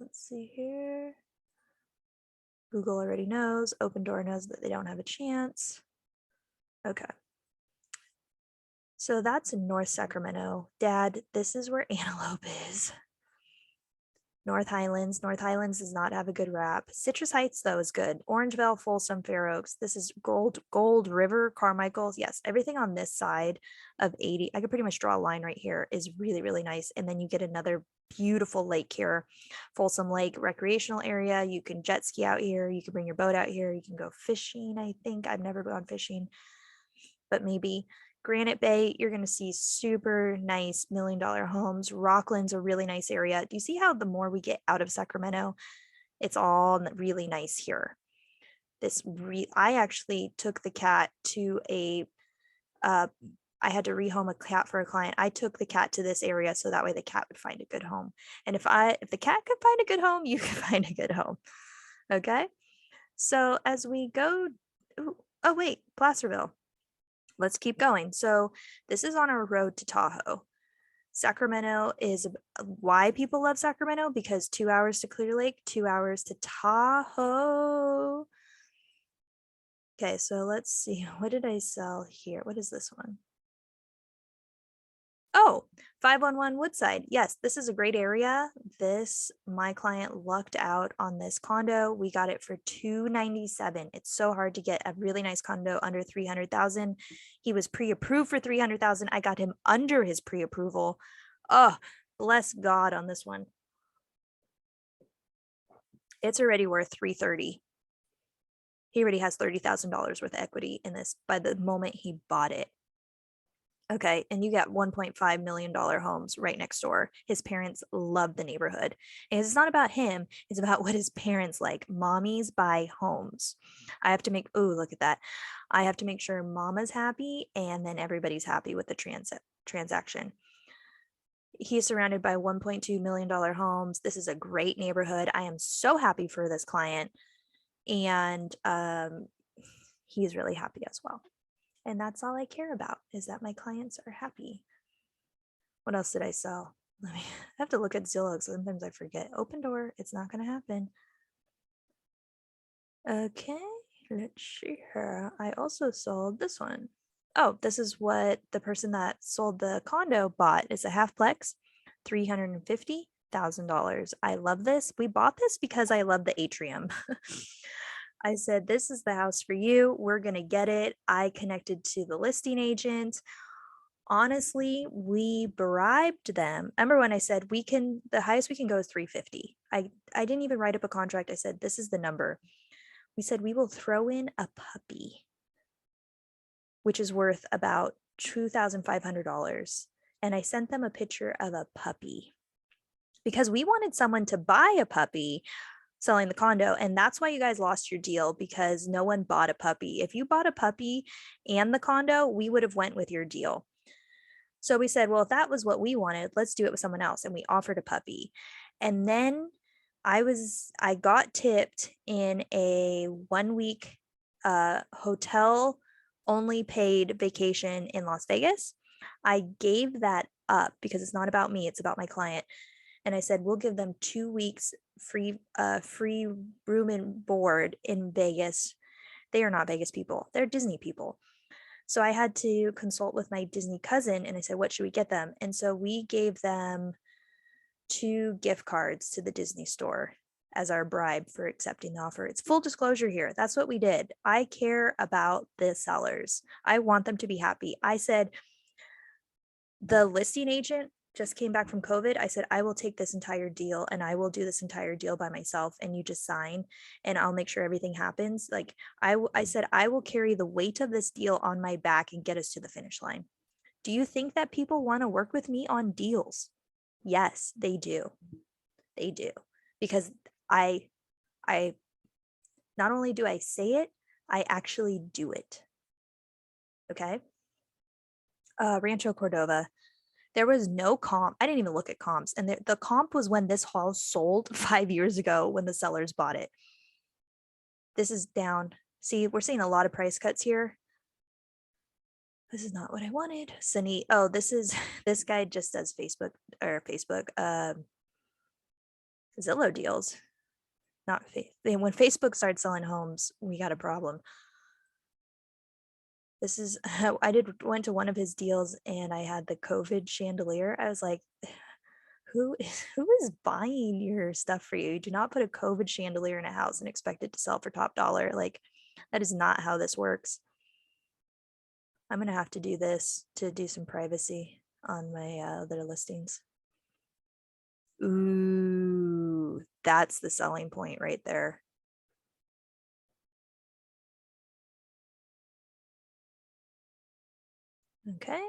let's see here. Google already knows. Open Door knows that they don't have a chance. Okay. So that's in North Sacramento. Dad, this is where Antelope is. North Highlands. North Highlands does not have a good rap. Citrus Heights, though, is good. Orangevale, Folsom, Fair Oaks. This is Gold River, Carmichael. Yes, everything on this side of 80. I could pretty much draw a line right here is really, really nice. And then you get another beautiful lake here. Folsom Lake recreational area. You can jet ski out here. You can bring your boat out here. You can go fishing, I think. I've never gone fishing, but maybe. Granite Bay, you're going to see super nice $1 million homes. Rockland's a really nice area. Do you see how the more we get out of Sacramento, it's all really nice here? I actually took the cat to I had to rehome a cat for a client. I took the cat to this area so that way the cat would find a good home. And if the cat could find a good home, you could find a good home. Okay. So as we go, oh wait, Placerville. Let's keep going. So this is on our road to Tahoe. Sacramento is why people love Sacramento, because 2 hours to Clear Lake, 2 hours to Tahoe. Okay, so let's see. What did I sell here? What is this one? Oh, 511 Woodside. Yes, this is a great area. My client lucked out on this condo. We got it for $297. It's so hard to get a really nice condo under 300,000. He was pre-approved for 300,000. I got him under his pre-approval. Oh, bless God on this one. It's already worth 330. He already has $30,000 worth of equity in this by the moment he bought it. Okay, and you get $1.5 million homes right next door. His parents love the neighborhood. And it's not about him, it's about what his parents like. Mommies buy homes. I have to make, oh, look at that. I have to make sure mama's happy and then everybody's happy with the transaction. He's surrounded by $1.2 million homes. This is a great neighborhood. I am so happy for this client. And he's really happy as well. And that's all I care about, is that my clients are happy. What else did I sell? I have to look at Zillow because sometimes I forget. Open Door, it's not going to happen. Okay, let's see here. I also sold this one. Oh, this is what the person that sold the condo bought. It's a halfplex, $350,000. I love this. We bought this because I love the atrium. I said, this is the house for you. We're going to get it. I connected to the listing agent. Honestly, we bribed them. Remember when I said the highest we can go is 350. I didn't even write up a contract. I said, this is the number. We said, we will throw in a puppy, which is worth about $2,500. And I sent them a picture of a puppy because we wanted someone to buy a puppy selling the condo. And that's why you guys lost your deal, because no one bought a puppy. If you bought a puppy and the condo, we would have went with your deal. So we said, well, if that was what we wanted, let's do it with someone else. And we offered a puppy. And then I got tipped in a 1 week hotel only paid vacation in Las Vegas. I gave that up because it's not about me, it's about my client. And I said, we'll give them 2 weeks free room and board in Vegas. They are not Vegas people. They're Disney people. So I had to consult with my Disney cousin and I said, what should we get them? And so we gave them 2 gift cards to the Disney store as our bribe for accepting the offer. It's full disclosure here. That's what we did. I care about the sellers. I want them to be happy. I said, the listing agent just came back from COVID. I said, I will take this entire deal and I will do this entire deal by myself and you just sign and I'll make sure everything happens. Like I said, I will carry the weight of this deal on my back and get us to the finish line. Do you think that people want to work with me on deals? Yes, they do. They do. Because I not only do I say it, I actually do it. Okay. Rancho Cordova, there was no comp. I didn't even look at comps. And the comp was when this house sold 5 years ago when the sellers bought it. This is down. See, we're seeing a lot of price cuts here. This is not what I wanted. Sunny. Oh, this guy just does Facebook Zillow deals. Not when Facebook starts selling homes, we got a problem. This is I went to one of his deals and I had the COVID chandelier. I was like, who is buying your stuff for you? You do not put a COVID chandelier in a house and expect it to sell for top dollar. Like, that is not how this works. I'm gonna have to do this to do some privacy on my other listings. Ooh, that's the selling point right there. Okay.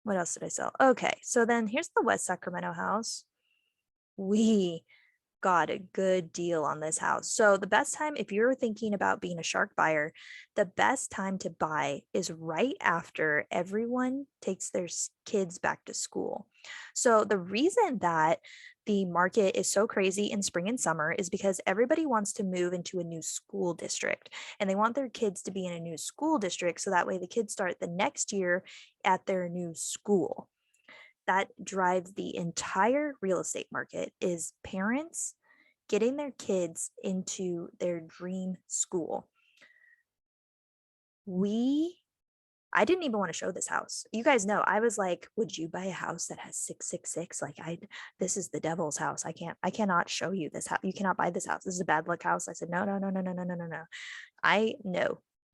What else did I sell? Okay, so then here's the West Sacramento house. We got a good deal on this house. So the best time, if you're thinking about being a shark buyer, the best time to buy is right after everyone takes their kids back to school. So the reason that the market is so crazy in spring and summer is because everybody wants to move into a new school district and they want their kids to be in a new school district. So that way the kids start the next year at their new school. That drives the entire real estate market is parents getting their kids into their dream school. I didn't even want to show this house. You guys know, I was like, would you buy a house that has 666? Like this is the devil's house. I cannot show you this house. You cannot buy this house. This is a bad luck house. I said, no.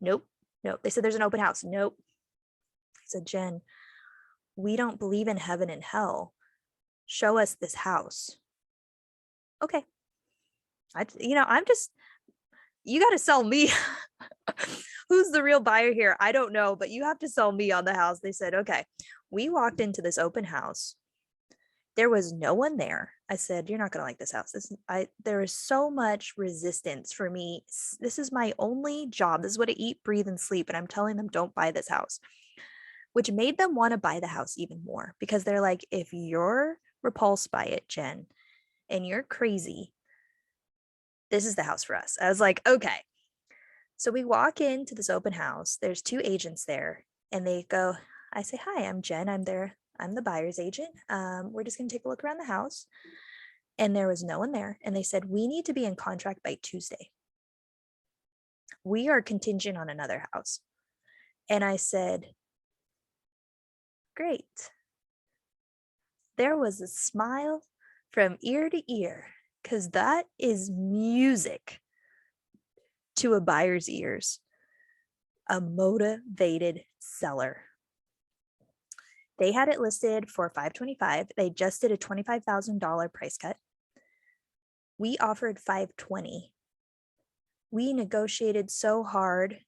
Nope. They said there's an open house. Nope. I said, Jen, we don't believe in heaven and hell. Show us this house. Okay. You got to sell me. Who's the real buyer here? I don't know, but you have to sell me on the house. They said, okay. We walked into this open house. There was no one there. I said, you're not going to like this house. There is so much resistance for me. This is my only job. This is what I eat, breathe, and sleep. And I'm telling them, don't buy this house, which made them want to buy the house even more because they're like, if you're repulsed by it, Jen, and you're crazy, this is the house for us. I was like, okay. So we walk into this open house. There's 2 agents there and they go, I say, hi, I'm Jen. I'm the buyer's agent. We're just going to take a look around the house. And there was no one there. And they said, we need to be in contract by Tuesday. We are contingent on another house. And I said, great. There was a smile from ear to ear because that is music to a buyer's ears. A motivated seller. They had it listed for $525,000. They just did a $25,000 price cut. We offered $520,000. We negotiated so hard.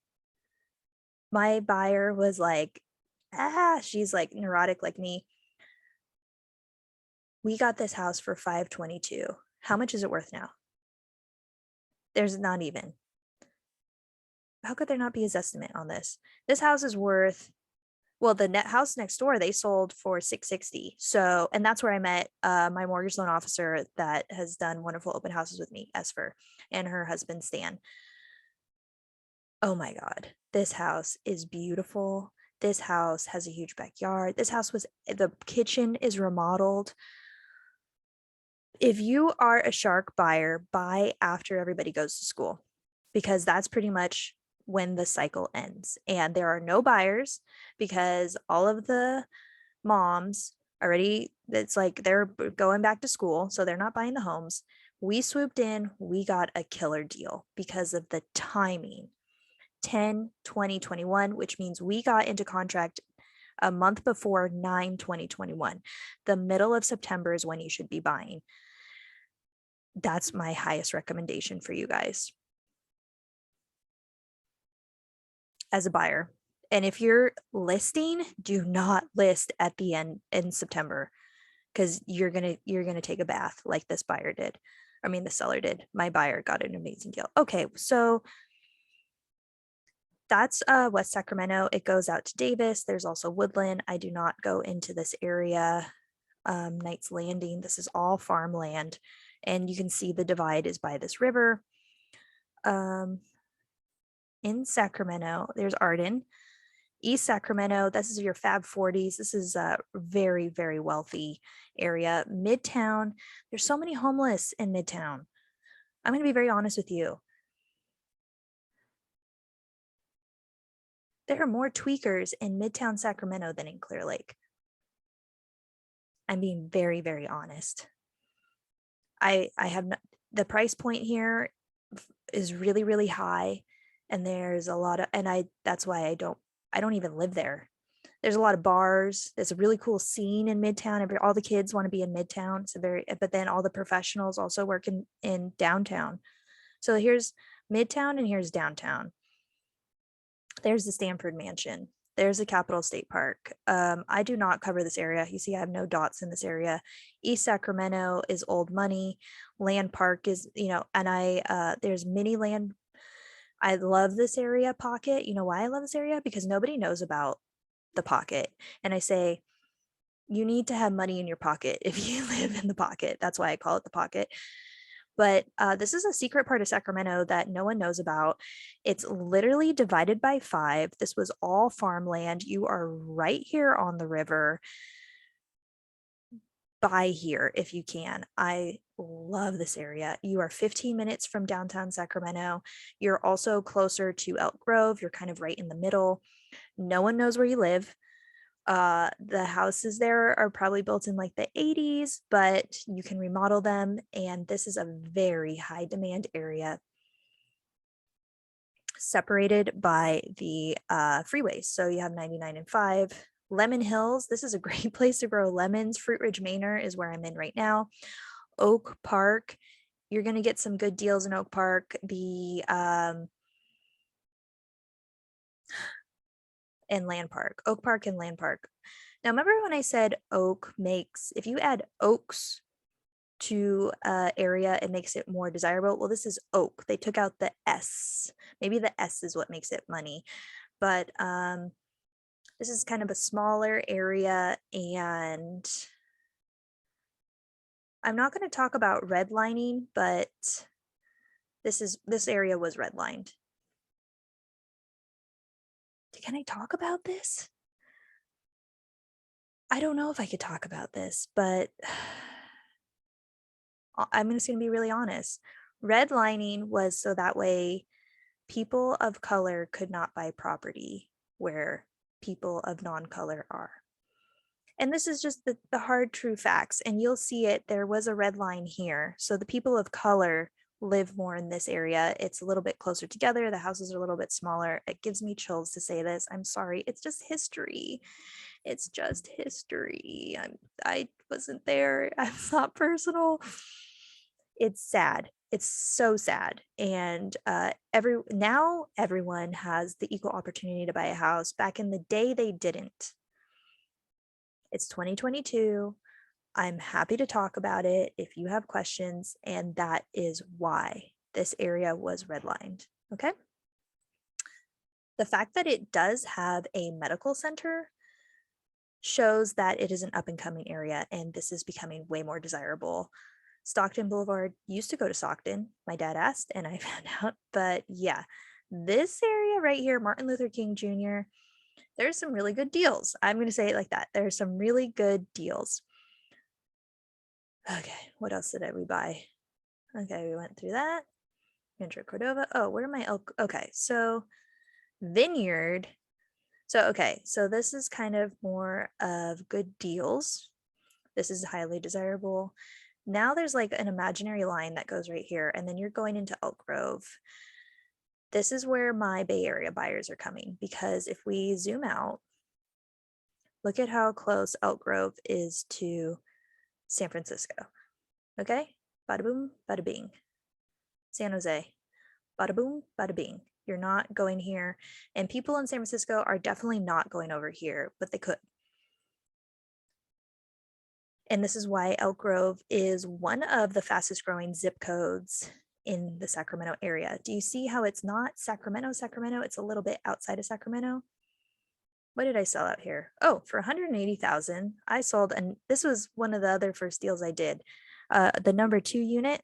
My buyer was like, she's like neurotic like me. We got this house for $522,000. How much is it worth now? There's not even. How could there not be a estimate on this? This house is worth, well, the net house next door, they sold for $660,000. So, and that's where I met my mortgage loan officer that has done wonderful open houses with me, Esper, and her husband, Stan. Oh my God, this house is beautiful. This house has a huge backyard. The kitchen is remodeled. If you are a shark buyer, buy after everybody goes to school because that's pretty much when the cycle ends. And there are no buyers because all of the moms already, it's like they're going back to school, so they're not buying the homes. We swooped in, we got a killer deal because of the timing. 10/20/21, which means we got into contract a month before 9/20/21. The middle of September is when you should be buying. That's my highest recommendation for you guys as a buyer. And if you're listing, do not list at the end in September, because you're gonna take a bath like this buyer did. I mean, the seller did. My buyer got an amazing deal. Okay, so that's West Sacramento. It goes out to Davis. There's also Woodland. I do not go into this area. Knight's Landing. This is all farmland, and you can see the divide is by this river. In Sacramento, there's Arden. East Sacramento, this is your Fab 40s. This is a very, very wealthy area. Midtown, there's so many homeless in Midtown. I'm going to be very honest with you. There are more tweakers in Midtown Sacramento than in Clear Lake. I'm being very, very honest. I have not, the price point here is really, really high, and there's a lot of, and that's why I don't even live there. There's a lot of bars. There's a really cool scene in Midtown. All the kids want to be in Midtown. It's but then all the professionals also work in downtown. So here's Midtown and here's downtown. There's the Stanford Mansion. There's the Capitol State Park. I do not cover this area. You see, I have no dots in this area. East Sacramento is old money. Land Park is, and there's mini land. I love this area pocket. You know why I love this area? Because nobody knows about the pocket. And I say, you need to have money in your pocket if you live in the pocket. That's why I call it the pocket. But this is a secret part of Sacramento that no one knows about. It's literally divided by 5. This was all farmland. You are right here on the river. Buy here if you can. I love this area. You are 15 minutes from downtown Sacramento. You're also closer to Elk Grove. You're kind of right in the middle. No one knows where you live. The houses there are probably built in like the 80s, but you can remodel them. And this is a very high demand area, separated by the freeways. So you have 99 and 5. Lemon Hills, this is a great place to grow lemons. Fruit Ridge Manor is where I'm in right now. Oak Park, you're going to get some good deals in Oak Park. And Land Park, Oak Park and Land Park. Now, remember when I said oak makes, if you add oaks to area, it makes it more desirable. Well, this is oak. They took out the S. Maybe the S is what makes it money. But this is kind of a smaller area, and I'm not going to talk about redlining, but this area was redlined. Can I talk about this? I don't know if I could talk about this, but I'm just going to be really honest. Redlining was so that way people of color could not buy property where people of non-color are. And this is just the hard, true facts. And you'll see it. There was a red line here. So the people of color live more in this area. It's a little bit closer together. The houses are a little bit smaller. It gives me chills to say this. I'm sorry. It's just history. It's just history. I wasn't there. It's not personal. It's sad. It's so sad. And now everyone has the equal opportunity to buy a house. Back in the day, they didn't. It's 2022. I'm happy to talk about it if you have questions, and that is why this area was redlined. Okay. The fact that it does have a medical center shows that it is an up and coming area, and this is becoming way more desirable. Stockton Boulevard used to go to Stockton. My dad asked and I found out, but yeah, this area right here, Martin Luther King Jr., there's some really good deals. I'm going to say it like that. There's some really good deals. Okay, what else did we buy? Okay, we went through that. Rancho Cordova. Oh, where am I? Okay, so Vineyard. So, okay, so this is kind of more of good deals. This is highly desirable. Now there's like an imaginary line that goes right here, and then you're going into Elk Grove. This is where my Bay Area buyers are coming, because if we zoom out, look at how close Elk Grove is to San Francisco. Okay, bada boom, bada bing. San Jose, bada boom, bada bing. You're not going here. And people in San Francisco are definitely not going over here, but they could. And this is why Elk Grove is one of the fastest growing zip codes in the Sacramento area. Do you see how it's not Sacramento, Sacramento? It's a little bit outside of Sacramento. What did I sell out here? Oh, for 180,000, I sold, and this was one of the other first deals I did. The number 2 unit,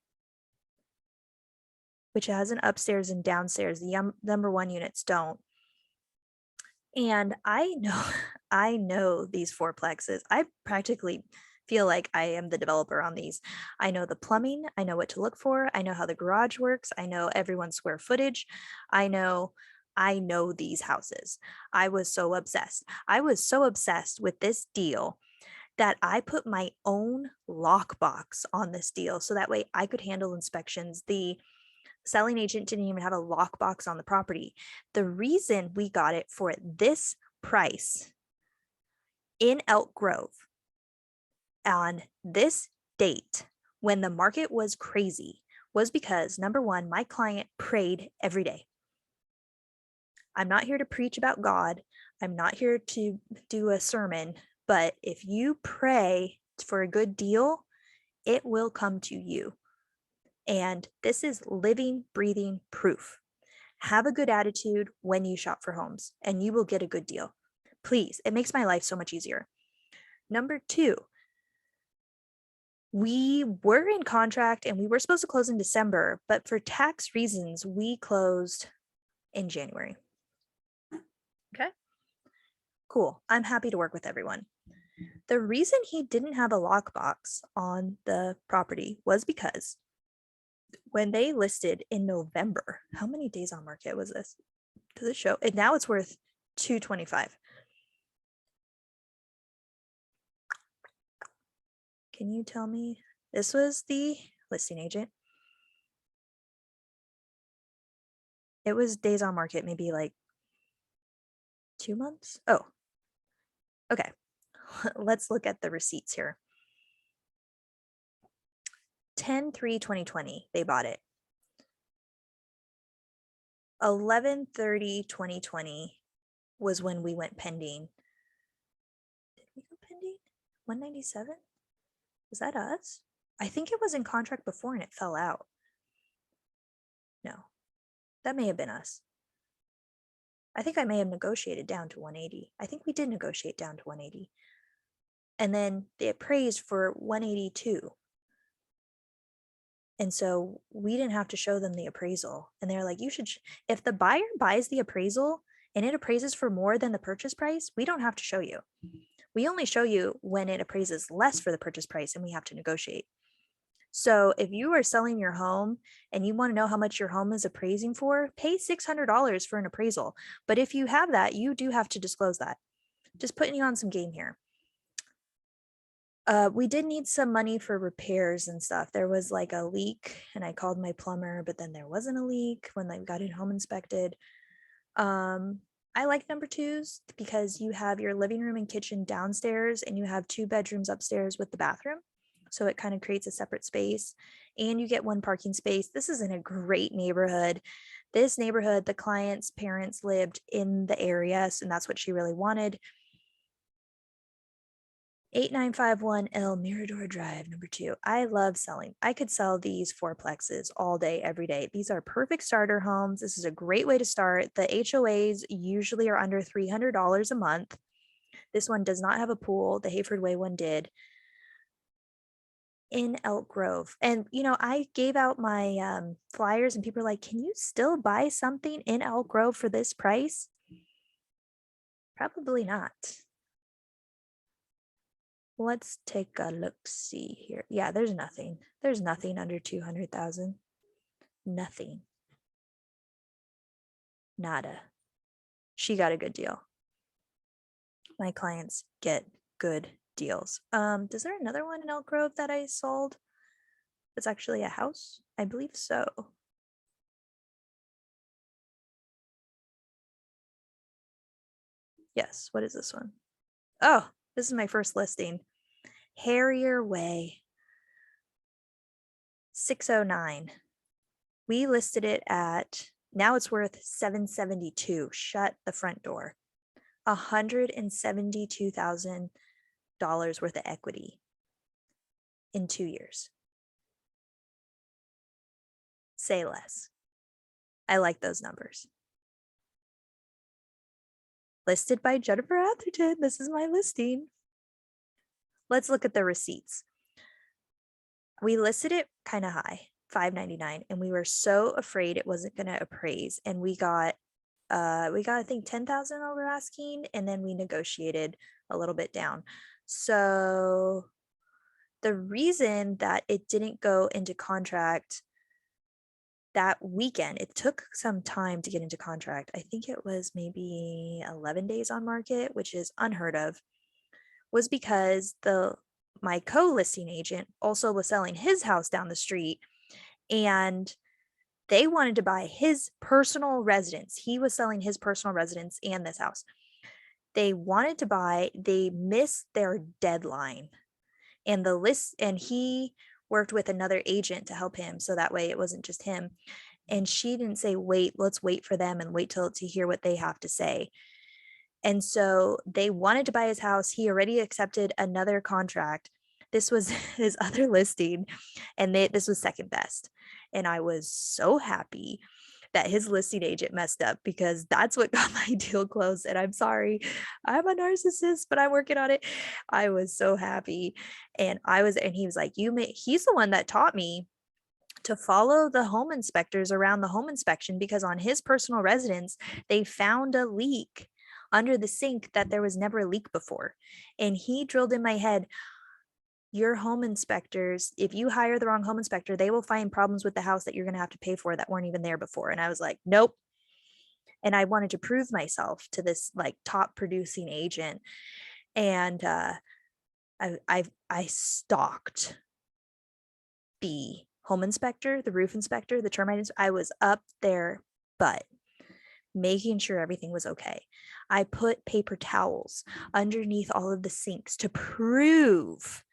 which has an upstairs and downstairs. The number 1 units don't. And I know, I know these fourplexes. I practically feel like I am the developer on these. I know the plumbing. I know what to look for. I know how the garage works. I know everyone's square footage. I know these houses. I was so obsessed. I was so obsessed with this deal that I put my own lockbox on this deal so that way I could handle inspections. The selling agent didn't even have a lockbox on the property. The reason we got it for this price in Elk Grove on this date when the market was crazy was because, number 1, my client prayed every day. I'm not here to preach about God. I'm not here to do a sermon, but if you pray for a good deal, it will come to you. And this is living, breathing proof. Have a good attitude when you shop for homes, and you will get a good deal. Please, it makes my life so much easier. Number 2, we were in contract and we were supposed to close in December, but for tax reasons, we closed in January. Okay, cool. I'm happy to work with everyone. The reason he didn't have a lockbox on the property was because when they listed in November, how many days on market was this? Does it show? And now it's worth $225. Can you tell me? This was the listing agent. It was days on market, maybe like 2 months. Oh, okay. Let's look at the receipts here. 10/3/2020, they bought it. 11/30/2020 was when we went pending. Did we go pending? 197? Was that us? I think it was in contract before and it fell out. No, that may have been us. I think I may have negotiated down to 180. I think we did negotiate down to 180. And then they appraised for 182. And so we didn't have to show them the appraisal. And they're like, you should, if the buyer buys the appraisal and it appraises for more than the purchase price, we don't have to show you. We only show you when it appraises less for the purchase price and we have to negotiate. So if you are selling your home and you want to know how much your home is appraising for, pay $600 for an appraisal. But if you have that, you do have to disclose that. Just putting you on some game here. We did need some money for repairs and stuff. There was like a leak and I called my plumber, but then there wasn't a leak when they got it home inspected. I like number 2s because you have your living room and kitchen downstairs and you have 2 bedrooms upstairs with the bathroom. So it kind of creates a separate space and you get 1 parking space. This is in a great neighborhood. This neighborhood, the client's parents lived in the area, and that's what she really wanted. 8951 El Mirador Drive, number 2. I love selling. I could sell these fourplexes all day, every day. These are perfect starter homes. This is a great way to start. The HOAs usually are under $300 a month. This one does not have a pool. The Hayford Way one did. In Elk Grove. And, you know, I gave out my flyers and people are like, can you still buy something in Elk Grove for this price? Probably not. Let's take a look-see here. Yeah, there's nothing. There's nothing under 200,000. Nothing. Nada. She got a good deal. My clients get good deals. Is there another one in Elk Grove that I sold? It's actually a house? I believe so. Yes, what is this one? Oh, this is my first listing. Harrier Way, 609. We listed it at, now it's worth 772. Shut the front door. $172,000 worth of equity in 2 years. Say less. I like those numbers. Listed by Jennifer Atherton. This is my listing. Let's look at the receipts. We listed it kind of high, $599, and we were so afraid it wasn't going to appraise, and we got I think 10,000 over asking, and then we negotiated a little bit down. So the reason that it didn't go into contract that weekend, it took some time to get into contract. I think it was maybe 11 days on market, which is unheard of, was because my co-listing agent also was selling his house down the street, and they wanted to buy his personal residence. He was selling his personal residence and this house. They wanted to buy, they missed their deadline. And he worked with another agent to help him, so that way it wasn't just him. And she didn't say, wait, let's wait for them and wait to hear what they have to say. And so they wanted to buy his house. He already accepted another contract. This was his other listing, and this was second best. And I was so happy that his listing agent messed up, because that's what got my deal closed. And I'm sorry, I'm a narcissist, but I'm working on it. I was so happy. And he was like, he's the one that taught me to follow the home inspectors around the home inspection, because on his personal residence, they found a leak under the sink that there was never a leak before. And he drilled in my head, your home inspectors, if you hire the wrong home inspector, they will find problems with the house that you're going to have to pay for that weren't even there before. And I was like, nope. And I wanted to prove myself to this like top producing agent. And I stalked the home inspector, the roof inspector, the termite. I was up their butt, making sure everything was okay. I put paper towels underneath all of the sinks to prove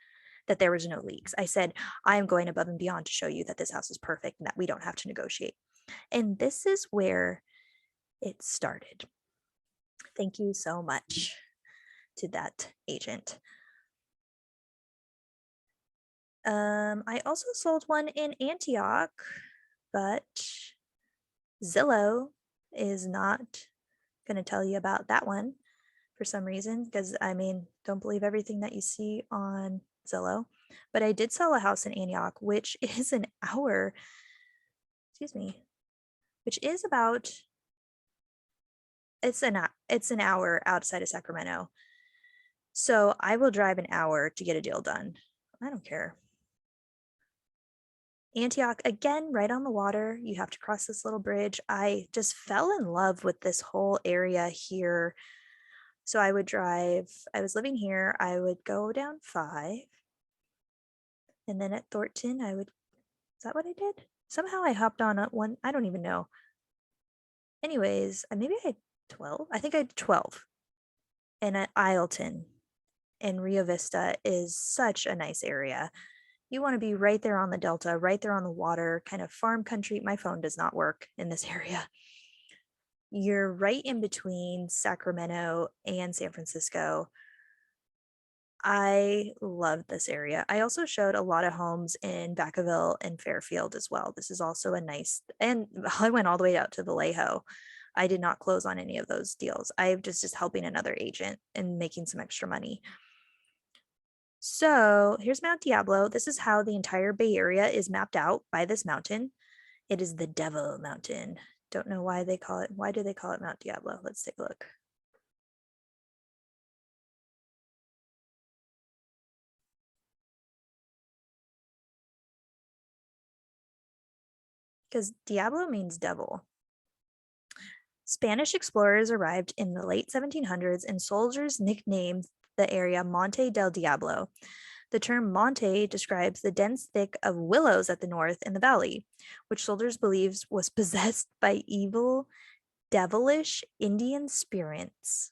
that there was no leaks. I said, I am going above and beyond to show you that this house is perfect and that we don't have to negotiate. And this is where it started. Thank you so much to that agent. I also sold one in Antioch, but Zillow is not going to tell you about that one for some reason, because don't believe everything that you see on Zillow. But I did sell a house in Antioch, which is an hour, which is about, it's an hour outside of Sacramento. So I will drive an hour to get a deal done. I don't care. Antioch, again, right on the water. You have to cross this little bridge. I just fell in love with this whole area here. So I was living here, I would go down 5. And then at Thornton, is that what I did? Somehow I hopped on one, I don't even know. Anyways, maybe I had 12. I think I had 12. And at Isleton and Rio Vista is such a nice area. You want to be right there on the Delta, right there on the water, kind of farm country. My phone does not work in this area. You're right in between Sacramento and San Francisco. I love this area. I also showed a lot of homes in Vacaville and Fairfield as well. This is also a nice, and I went all the way out to Vallejo. I did not close on any of those deals. I'm just helping another agent and making some extra money. So here's Mount Diablo. This is how the entire Bay Area is mapped out by this mountain. It is the Devil Mountain. Don't know why they call it. Why do they call it Mount Diablo? Let's take a look. Because Diablo means devil. Spanish explorers arrived in the late 1700s and soldiers nicknamed the area Monte del Diablo. The term Monte describes the dense thick of willows at the north in the valley, which soldiers believed was possessed by evil, devilish Indian spirits.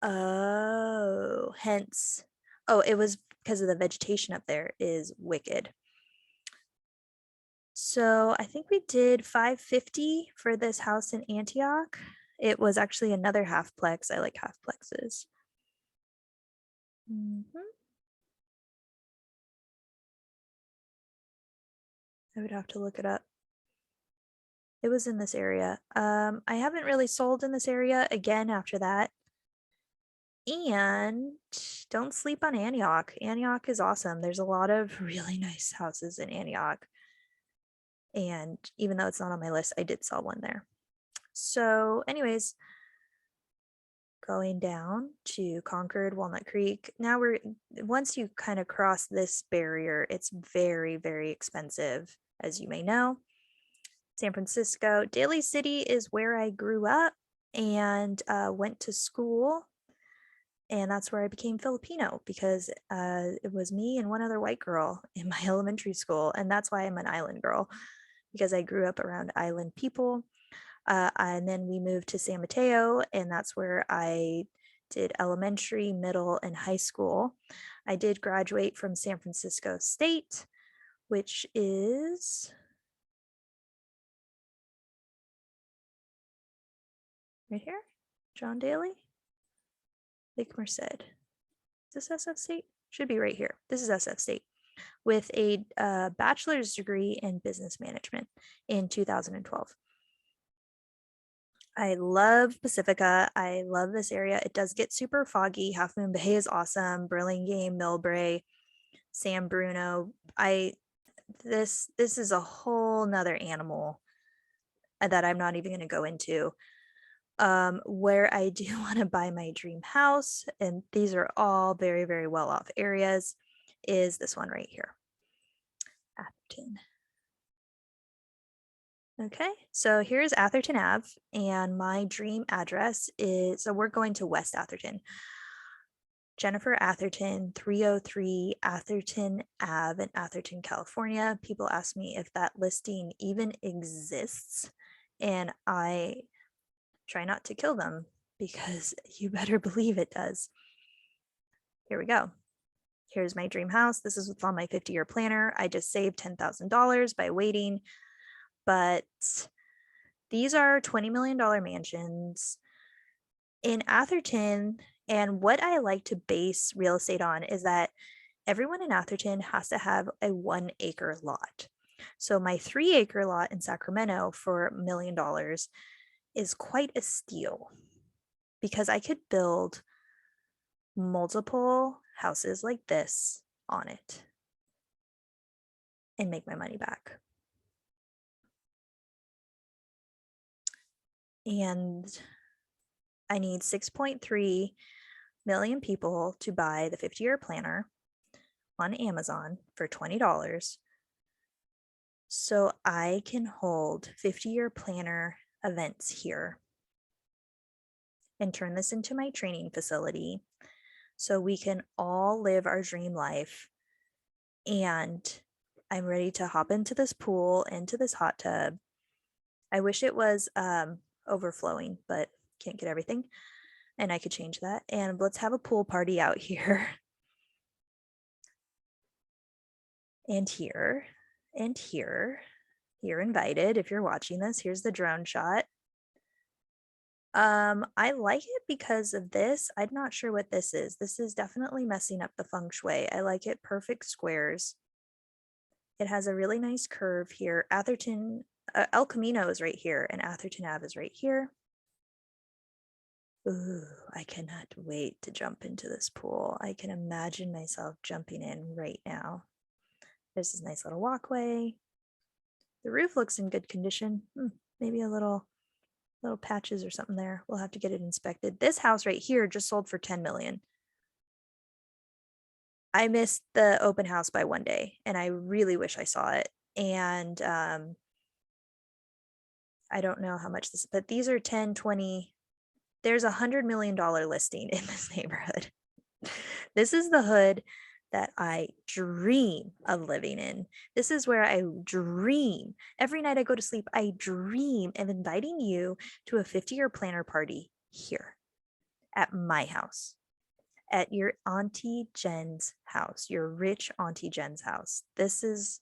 Oh, hence. Oh, it was because of the vegetation up there is wicked. So I think we did 550 for this house in Antioch. It was actually another half plex. I like half plexes. I would have to look it up. It was in this area. I haven't really sold in this area again after that. And don't sleep on Antioch. Antioch is awesome. There's a lot of really nice houses in Antioch. And even though it's not on my list, I did sell one there. So anyways, going down to Concord, Walnut Creek. Now once you kind of cross this barrier, it's very, very expensive, as you may know. San Francisco. Daly City is where I grew up and went to school. And that's where I became Filipino because it was me and one other white girl in my elementary school. And that's why I'm an island girl, because I grew up around island people. And then we moved to San Mateo, and that's where I did elementary, middle, and high school. I did graduate from San Francisco State, which is right here, John Daly, Lake Merced. Is this SF State? Should be right here. This is SF State with a bachelor's degree in business management in 2012. I love Pacifica. I love this area. It does get super foggy. Half Moon Bay is awesome. Burlingame, Millbrae, San Bruno. This is a whole nother animal that I'm not even going to go into. Where I do want to buy my dream house, and these are all very, very well off areas, is this one right here, Atherton. Okay, so here's Atherton Ave, and my dream address is, so we're going to West Atherton. Jennifer Atherton, 303 Atherton Ave in Atherton, California. People ask me if that listing even exists, and I try not to kill them because you better believe it does. Here we go. Here's my dream house. This is what's on my 50-year planner. I just saved $10,000 by waiting, but these are $20 million mansions in Atherton. And what I like to base real estate on is that everyone in Atherton has to have a 1 acre lot. So my 3 acre lot in Sacramento for $1 million is quite a steal because I could build multiple houses like this on it and make my money back. And I need 6.3 million people to buy the 50-year planner on Amazon for $20 so I can hold 50-year planner events here and turn this into my training facility so we can all live our dream life. And I'm ready to hop into this pool, into this hot tub. I wish it was overflowing, but can't get everything. And I could change that. And let's have a pool party out here. And here, and here. You're invited if you're watching this. Here's the drone shot. I like it because of this. I'm not sure what this is. This is definitely messing up the feng shui. I like it perfect squares. It has a really nice curve here. Atherton, El Camino is right here, and Atherton Ave is right here. Ooh, I cannot wait to jump into this pool. I can imagine myself jumping in right now. There's this nice little walkway. The roof looks in good condition. Maybe a little patches or something there. We'll have to get it inspected. This house right here just sold for 10 million. I missed the open house by one day and I really wish I saw it. And I don't know how much this, but these are 10, 20. There's $100 million listing in this neighborhood. This is the hood that I dream of living in. This is where I dream. Every night I go to sleep, I dream of inviting you to a 50-year planner party here at my house, at your Auntie Jenn's house, your rich Auntie Jenn's house. This is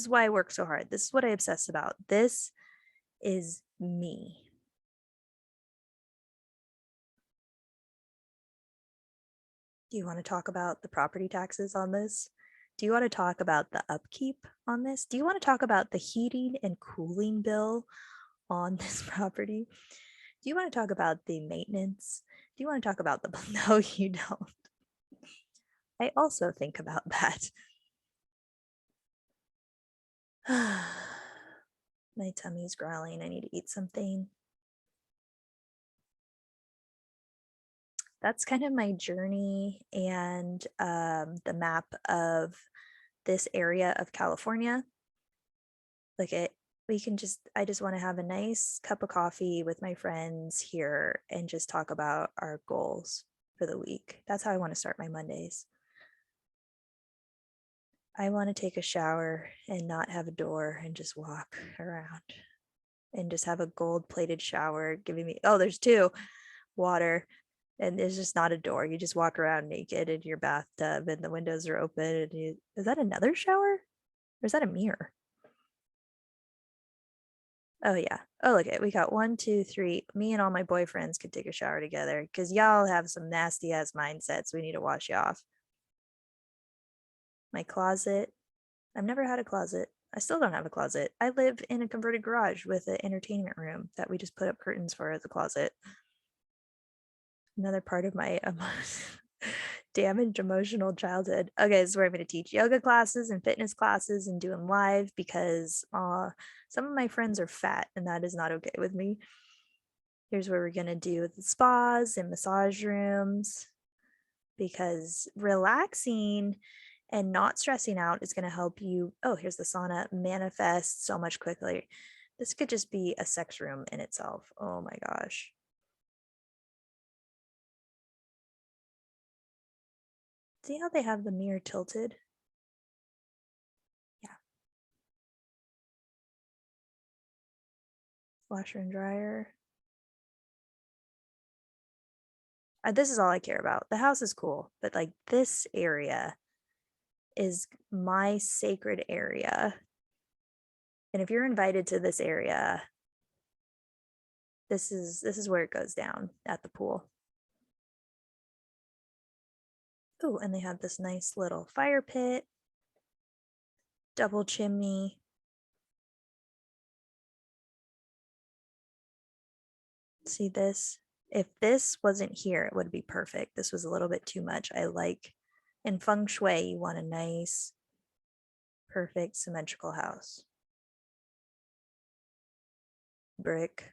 why I work so hard. This is what I obsess about. This is me. Do you want to talk about the property taxes on this? Do you want to talk about the upkeep on this? Do you want to talk about the heating and cooling bill on this property? Do you want to talk about the maintenance? Do you want to talk about the no, you don't. I also think about that. My tummy's growling. I need to eat something. That's kind of my journey and the map of this area of California. Like I just want to have a nice cup of coffee with my friends here and just talk about our goals for the week. That's how I want to start my Mondays. I want to take a shower and not have a door and just walk around and just have a gold plated shower giving me, oh, there's two, water, and there's just not a door. You just walk around naked in your bathtub and the windows are open. And is that another shower? Or is that a mirror? Oh yeah. Oh, look, we got 1, 2, 3. Me and all my boyfriends could take a shower together because y'all have some nasty ass mindsets. We need to wash you off. My closet. I've never had a closet. I still don't have a closet. I live in a converted garage with an entertainment room that we just put up curtains for as a closet. Another part of my damaged emotional childhood. Okay, this is where I'm going to teach yoga classes and fitness classes and do them live because some of my friends are fat and that is not okay with me. Here's where we're going to do the spas and massage rooms because relaxing and not stressing out is going to help you. Oh, here's the sauna, manifest so much quickly. This could just be a sex room in itself. Oh my gosh. See how they have the mirror tilted? Yeah. Washer and dryer. This is all I care about. The house is cool, but like this area is my sacred area. And if you're invited to this area, this is where it goes down at the pool. Oh, and they have this nice little fire pit, double chimney. See this? If this wasn't here, it would be perfect. This was a little bit too much. I like in feng shui, you want a nice, perfect, symmetrical house. Brick.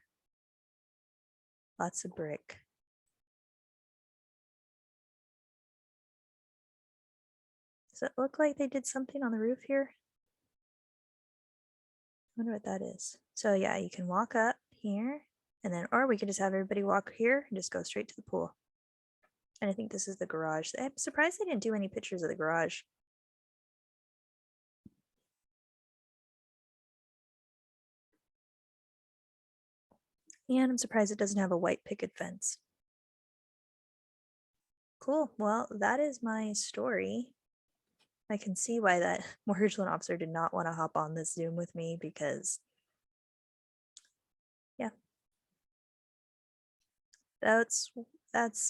Lots of brick. Does it look like they did something on the roof here? I wonder what that is. So yeah, you can walk up here and then, or we could just have everybody walk here and just go straight to the pool. And I think this is the garage. I'm surprised they didn't do any pictures of the garage. And I'm surprised it doesn't have a white picket fence. Cool. Well, that is my story. I can see why that mortgage loan officer did not want to hop on this Zoom with me because, yeah, that's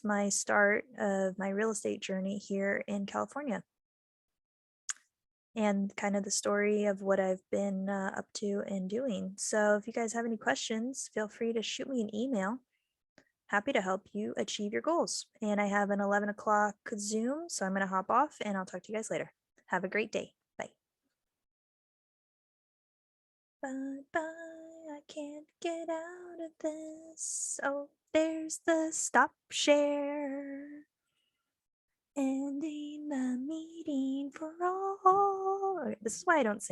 my start of my real estate journey here in California. And kind of the story of what I've been up to and doing. So if you guys have any questions, feel free to shoot me an email. Happy to help you achieve your goals. And I have an 11 o'clock Zoom, so I'm going to hop off and I'll talk to you guys later. Have a great day. Bye. Bye bye, I can't get out of this. Oh, there's the stop share. Ending the meeting for all. Okay, this is why I don't sing.